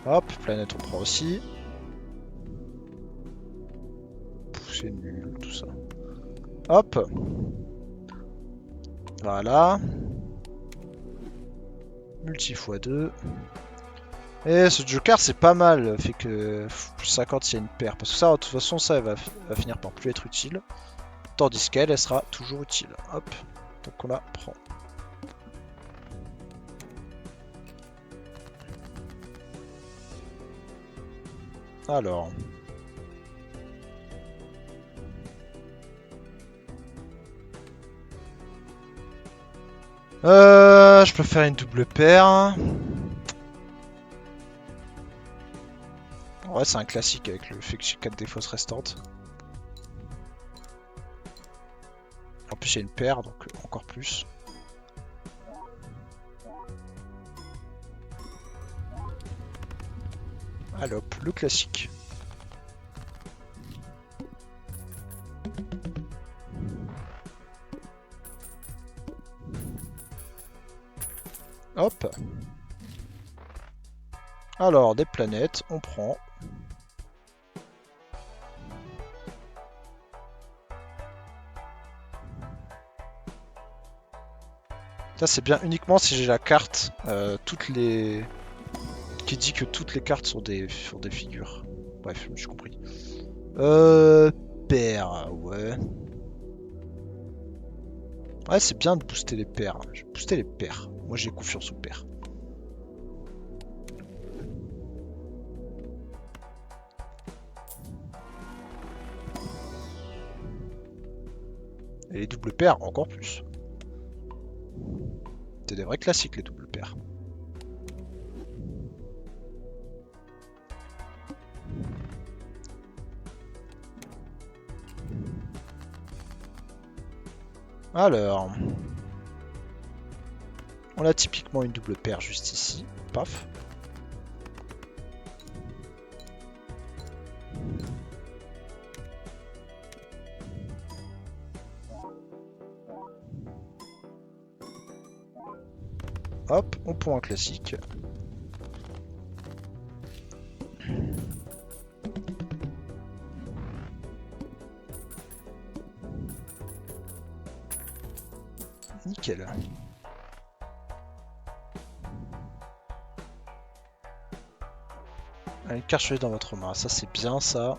Hop, planète on prend aussi. C'est nul tout ça. Hop. Voilà. Multi x2. Et ce joker c'est pas mal. Fait que plus 50 s'il y a une paire. Parce que ça de toute façon ça va finir par plus être utile. Tandis qu'elle elle sera toujours utile. Hop. Donc on la prend. Alors. Je peux faire une double paire. Ouais, c'est un classique avec le fait que j'ai 4 défausses restantes. En plus, il y a une paire, donc encore plus. Alors, le classique. Hop. Alors, des planètes, on prend. Ça, c'est bien uniquement si j'ai la carte, toutes les... qui dit que toutes les cartes sont des figures. Bref, j'ai compris. Paire, ouais. Ouais, c'est bien de booster les paires. Je vais booster les paires. Moi, j'ai confiance aux paires. Et les doubles paires, encore plus. C'est des vrais classiques, les doubles paires. Alors, on a typiquement une double paire juste ici. Paf. Hop, on prend un classique. Nickel. Une carte choisie dans votre main, ça c'est bien ça.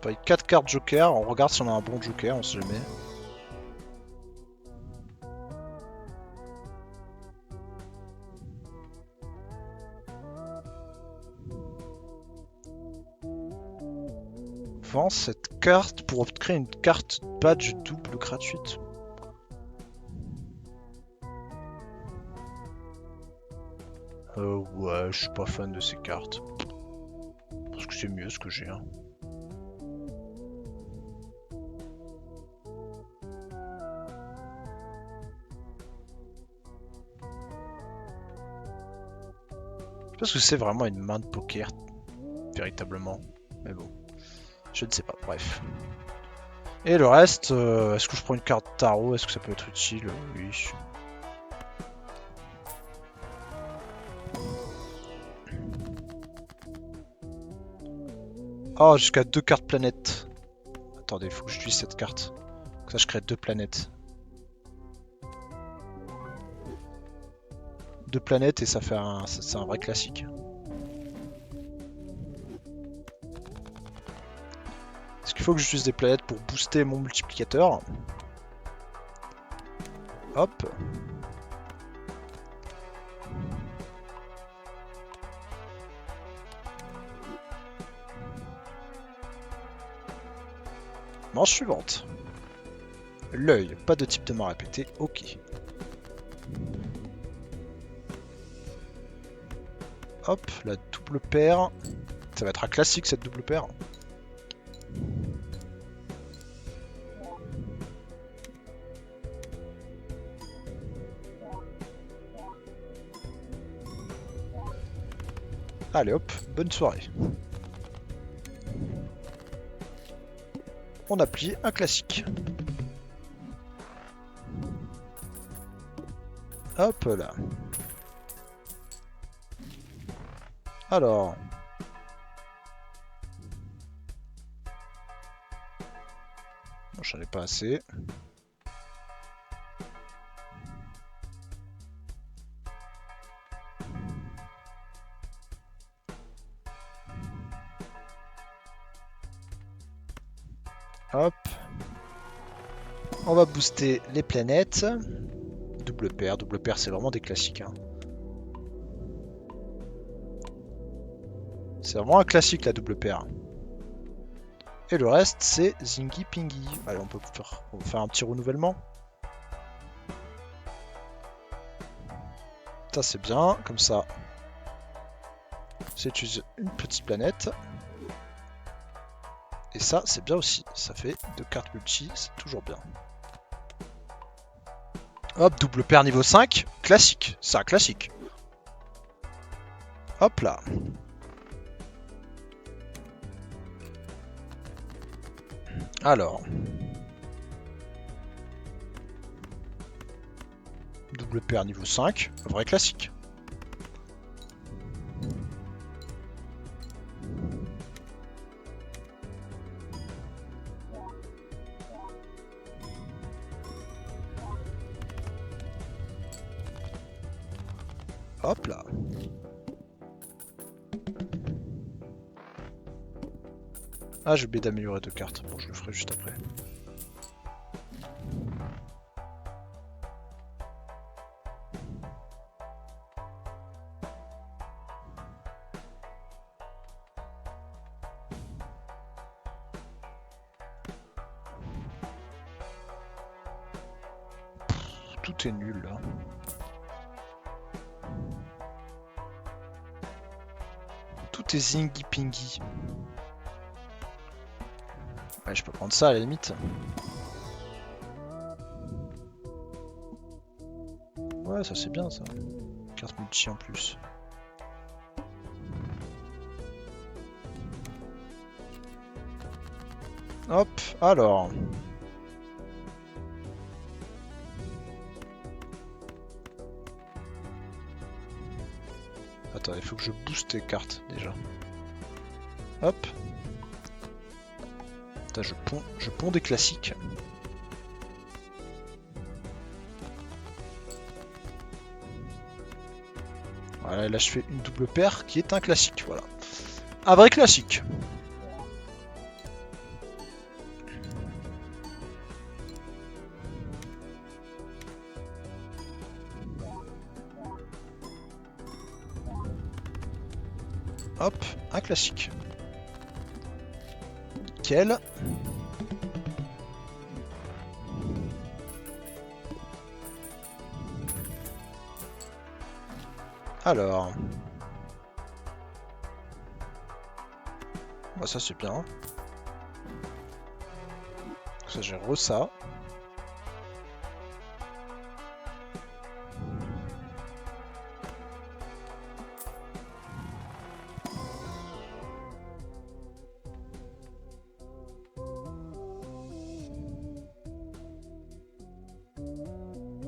Avec 4 cartes joker, on regarde si on a un bon joker, on sait jamais. Vends cette carte pour créer une carte badge double gratuite. Ouais, je suis pas fan de ces cartes. Parce que c'est mieux ce que j'ai. Hein. Je pense que c'est vraiment une main de poker, véritablement. Mais bon, je ne sais pas, bref. Et le reste, est-ce que je prends une carte tarot? Est-ce que ça peut être utile? Oui. Oh, jusqu'à 2 cartes planètes. Attendez, il faut que j'utilise cette carte. Comme ça, je crée 2 planètes. 2 planètes et ça fait c'est un vrai classique. Est-ce qu'il faut que j'utilise des planètes pour booster mon multiplicateur? Hop. Manche suivante. L'œil, pas de type de main répété, ok. Hop, la double paire. Ça va être un classique cette double paire. Allez hop, bonne soirée. On appuie un classique. Hop là. Alors. Bon, j'en ai pas assez. Hop. On va booster les planètes. Double paire c'est vraiment des classiques. Hein. C'est vraiment un classique la double paire. Et le reste c'est Zingy Pingy. Allez, on va faire un petit renouvellement. Ça c'est bien, comme ça. C'est une petite planète. Et ça c'est bien aussi. Ça fait 2 cartes multi, c'est toujours bien. Hop, double paire niveau 5. Classique, c'est un classique. Hop là. Alors. Double paire niveau 5. Vrai classique. Hop là. Ah, j'ai oublié d'améliorer 2 cartes. Bon, je le ferai juste après. Tout est nul là. Tout est zingy pingy. Ouais, je peux prendre ça à la limite. Ouais, ça c'est bien ça. Carte multi en plus. Hop, alors. Attends, il faut que je booste les cartes déjà. Hop. Putain, je ponds des classiques. Voilà, là je fais une double paire qui est un classique, voilà. Un vrai classique. Hop, un classique. Nickel. Alors. Bah ça c'est bien. Ça j'ai ça.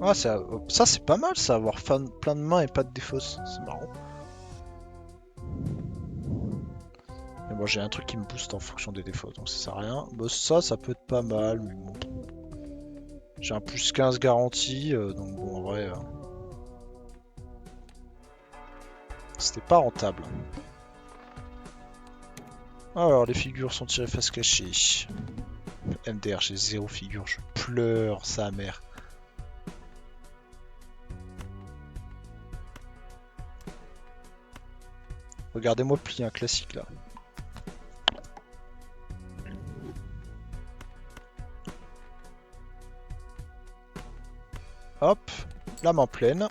Ah, ça c'est pas mal ça, avoir plein de mains et pas de défausse. C'est marrant. Mais moi j'ai un truc qui me booste en fonction des défauts, donc ça sert à rien. Bah, ça peut être pas mal, mais bon. J'ai un plus 15 garanti, donc bon en vrai. C'était pas rentable. Alors les figures sont tirées face cachée. MDR, j'ai 0 figure, je pleure sa mère. Regardez-moi plier un classique là. Hop, la main pleine.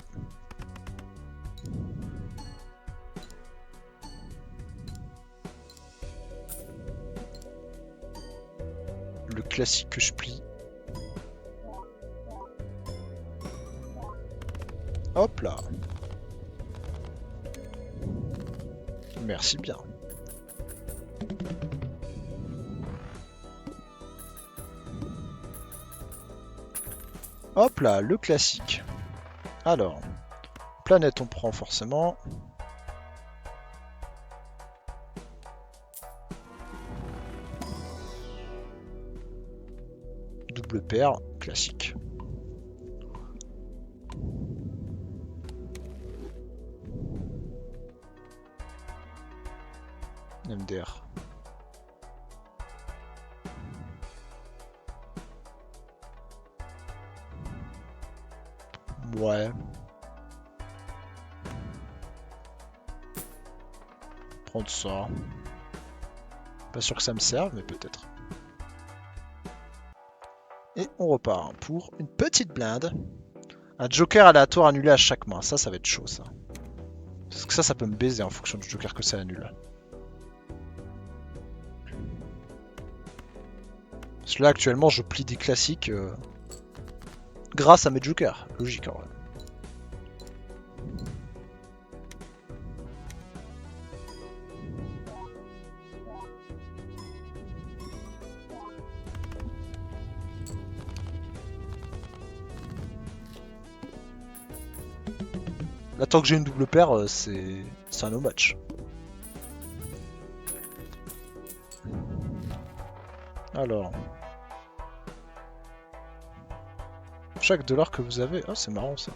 Le classique que je plie. Hop là. Merci bien. Hop là, le classique. Alors, planète on prend forcément. Double paire, classique. MDR. Ouais. Prendre ça. Pas sûr que ça me serve, mais peut-être. Et on repart pour une petite blinde. Un joker aléatoire annulé à chaque main. Ça va être chaud, ça. Parce que ça peut me baiser en fonction du joker que ça annule. Parce que là, actuellement, je plie des classiques grâce à mes jokers. Logique, en vrai. Là, tant que j'ai une double paire, c'est un no match. Alors. Chaque dollar que vous avez... Ah, c'est marrant, ça.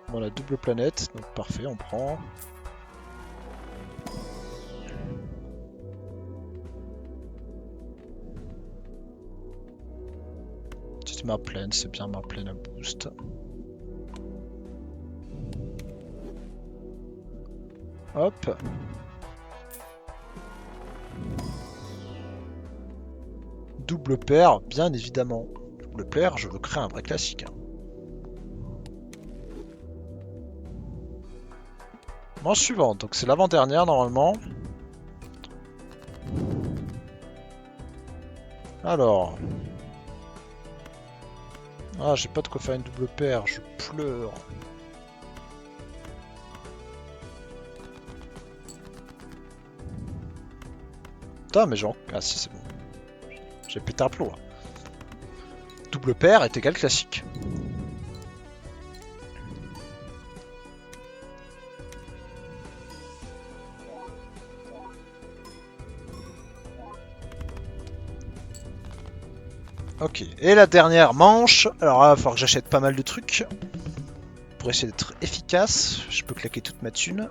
Bon, la double planète, donc parfait, on prend. Petite main pleine, c'est bien, main pleine à boost. Hop. Double paire, bien évidemment. Double paire, je veux créer un vrai classique. Manche suivante, donc c'est l'avant-dernière normalement. Alors. Ah, j'ai pas de quoi faire une double paire, je pleure. Putain, mais genre. Ah, si, c'est bon. J'ai pété un plomb là. Double paire est égal classique. Ok, et la dernière manche. Alors là, il va falloir que j'achète pas mal de trucs. Pour essayer d'être efficace. Je peux claquer toute ma thune.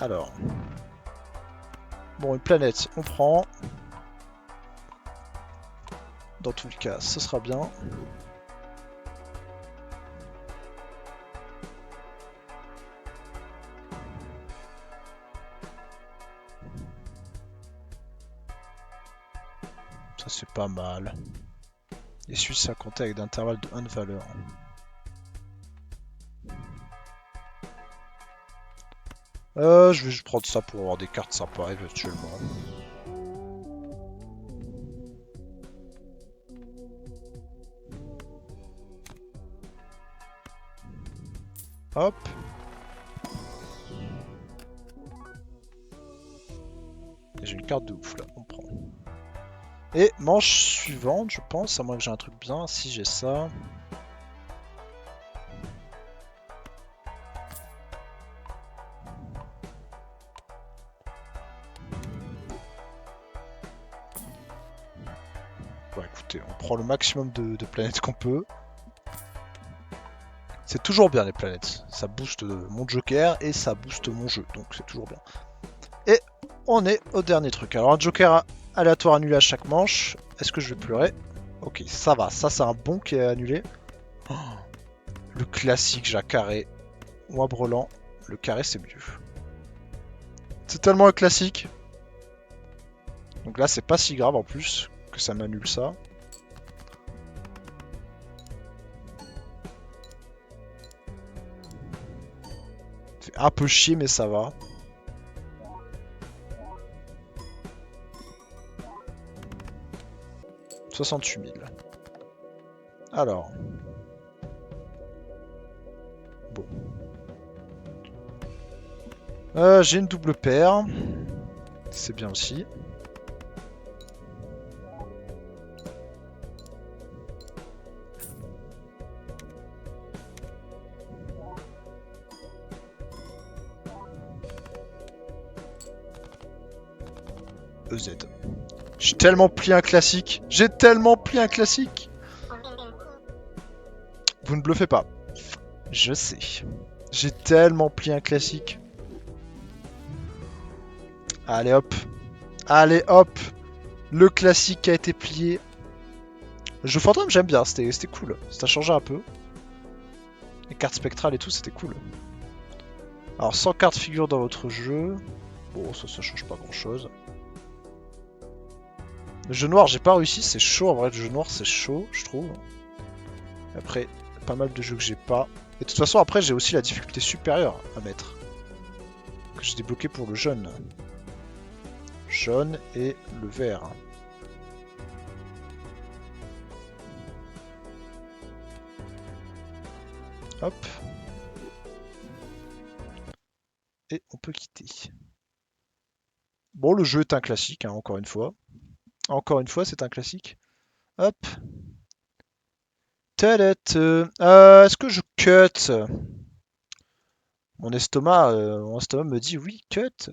Alors. Bon, une planète, on prend. Dans tous les cas, ce sera bien. Ça c'est pas mal. Et Suisse à compter avec d'intervalle de 1 de valeur. Je vais juste prendre ça pour avoir des cartes sympas éventuellement. Hop. Et j'ai une carte de ouf là, on prend. Et manche suivante, je pense, à moins que j'ai un truc bien, si j'ai ça. Bon écoutez, on prend le maximum de planètes qu'on peut. C'est toujours bien les planètes. Ça booste mon joker et ça booste mon jeu, donc c'est toujours bien. Et on est au dernier truc. Alors un joker aléatoire annulé à chaque manche. Est-ce que je vais pleurer? Ok, ça va. Ça c'est un bon qui est annulé. Oh, le classique, j'ai un carré ou un brelan. Le carré c'est mieux. C'est tellement un classique. Donc là c'est pas si grave en plus que ça m'annule ça. C'est un peu chier mais ça va. « 68 000. » Alors. Bon. J'ai une double paire. C'est bien aussi. EZ. J'ai tellement plié un classique. J'ai tellement plié un classique. Vous ne bluffez pas. Je sais. J'ai tellement plié un classique. Allez hop. Allez hop. Le classique a été plié. Le jeu fantôme j'aime bien, c'était cool. Ça a changé un peu. Les cartes spectrales et tout, c'était cool. Alors 100 cartes figurent dans votre jeu. Bon, ça change pas grand chose. Le jeu noir, j'ai pas réussi, c'est chaud en vrai. Le jeu noir, c'est chaud, je trouve. Après, pas mal de jeux que j'ai pas. Et de toute façon, après, j'ai aussi la difficulté supérieure à mettre. Que j'ai débloqué pour le jaune. Jaune et le vert. Hop. Et on peut quitter. Bon, le jeu est un classique, hein, encore une fois. Encore une fois, c'est un classique. Hop. Est-ce que je cut? Mon estomac me dit oui, cut,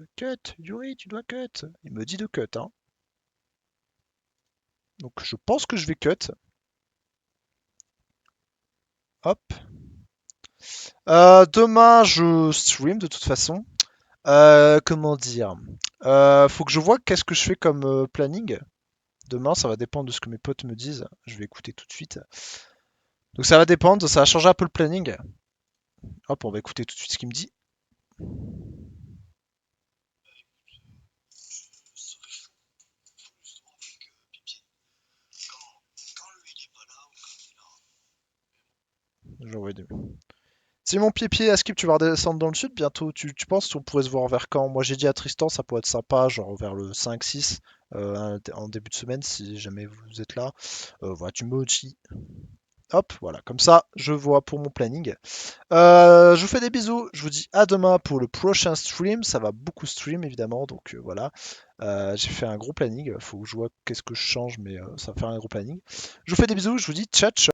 Yuri, tu dois cut. Il me dit de cut, hein. Donc je pense que je vais cut. Hop. Demain, je stream de toute façon. Comment dire? Faut que je vois qu'est-ce que je fais comme planning. Demain, ça va dépendre de ce que mes potes me disent. Je vais écouter tout de suite. Donc ça va dépendre, ça va changer un peu le planning. Hop, on va écouter tout de suite ce qu'il me dit. Simon Pied-Pied, à Skip, tu vas redescendre dans le sud bientôt. Tu penses qu'on pourrait se voir vers quand? Moi j'ai dit à Tristan, ça pourrait être sympa, genre vers le 5-6, en début de semaine, si jamais vous êtes là. Voilà, tu me dis. Hop, voilà, comme ça, je vois pour mon planning. Je vous fais des bisous, je vous dis à demain pour le prochain stream. Ça va beaucoup stream évidemment, donc voilà. J'ai fait un gros planning, faut que je vois qu'est-ce que je change, mais ça va faire un gros planning. Je vous fais des bisous, je vous dis ciao ciao.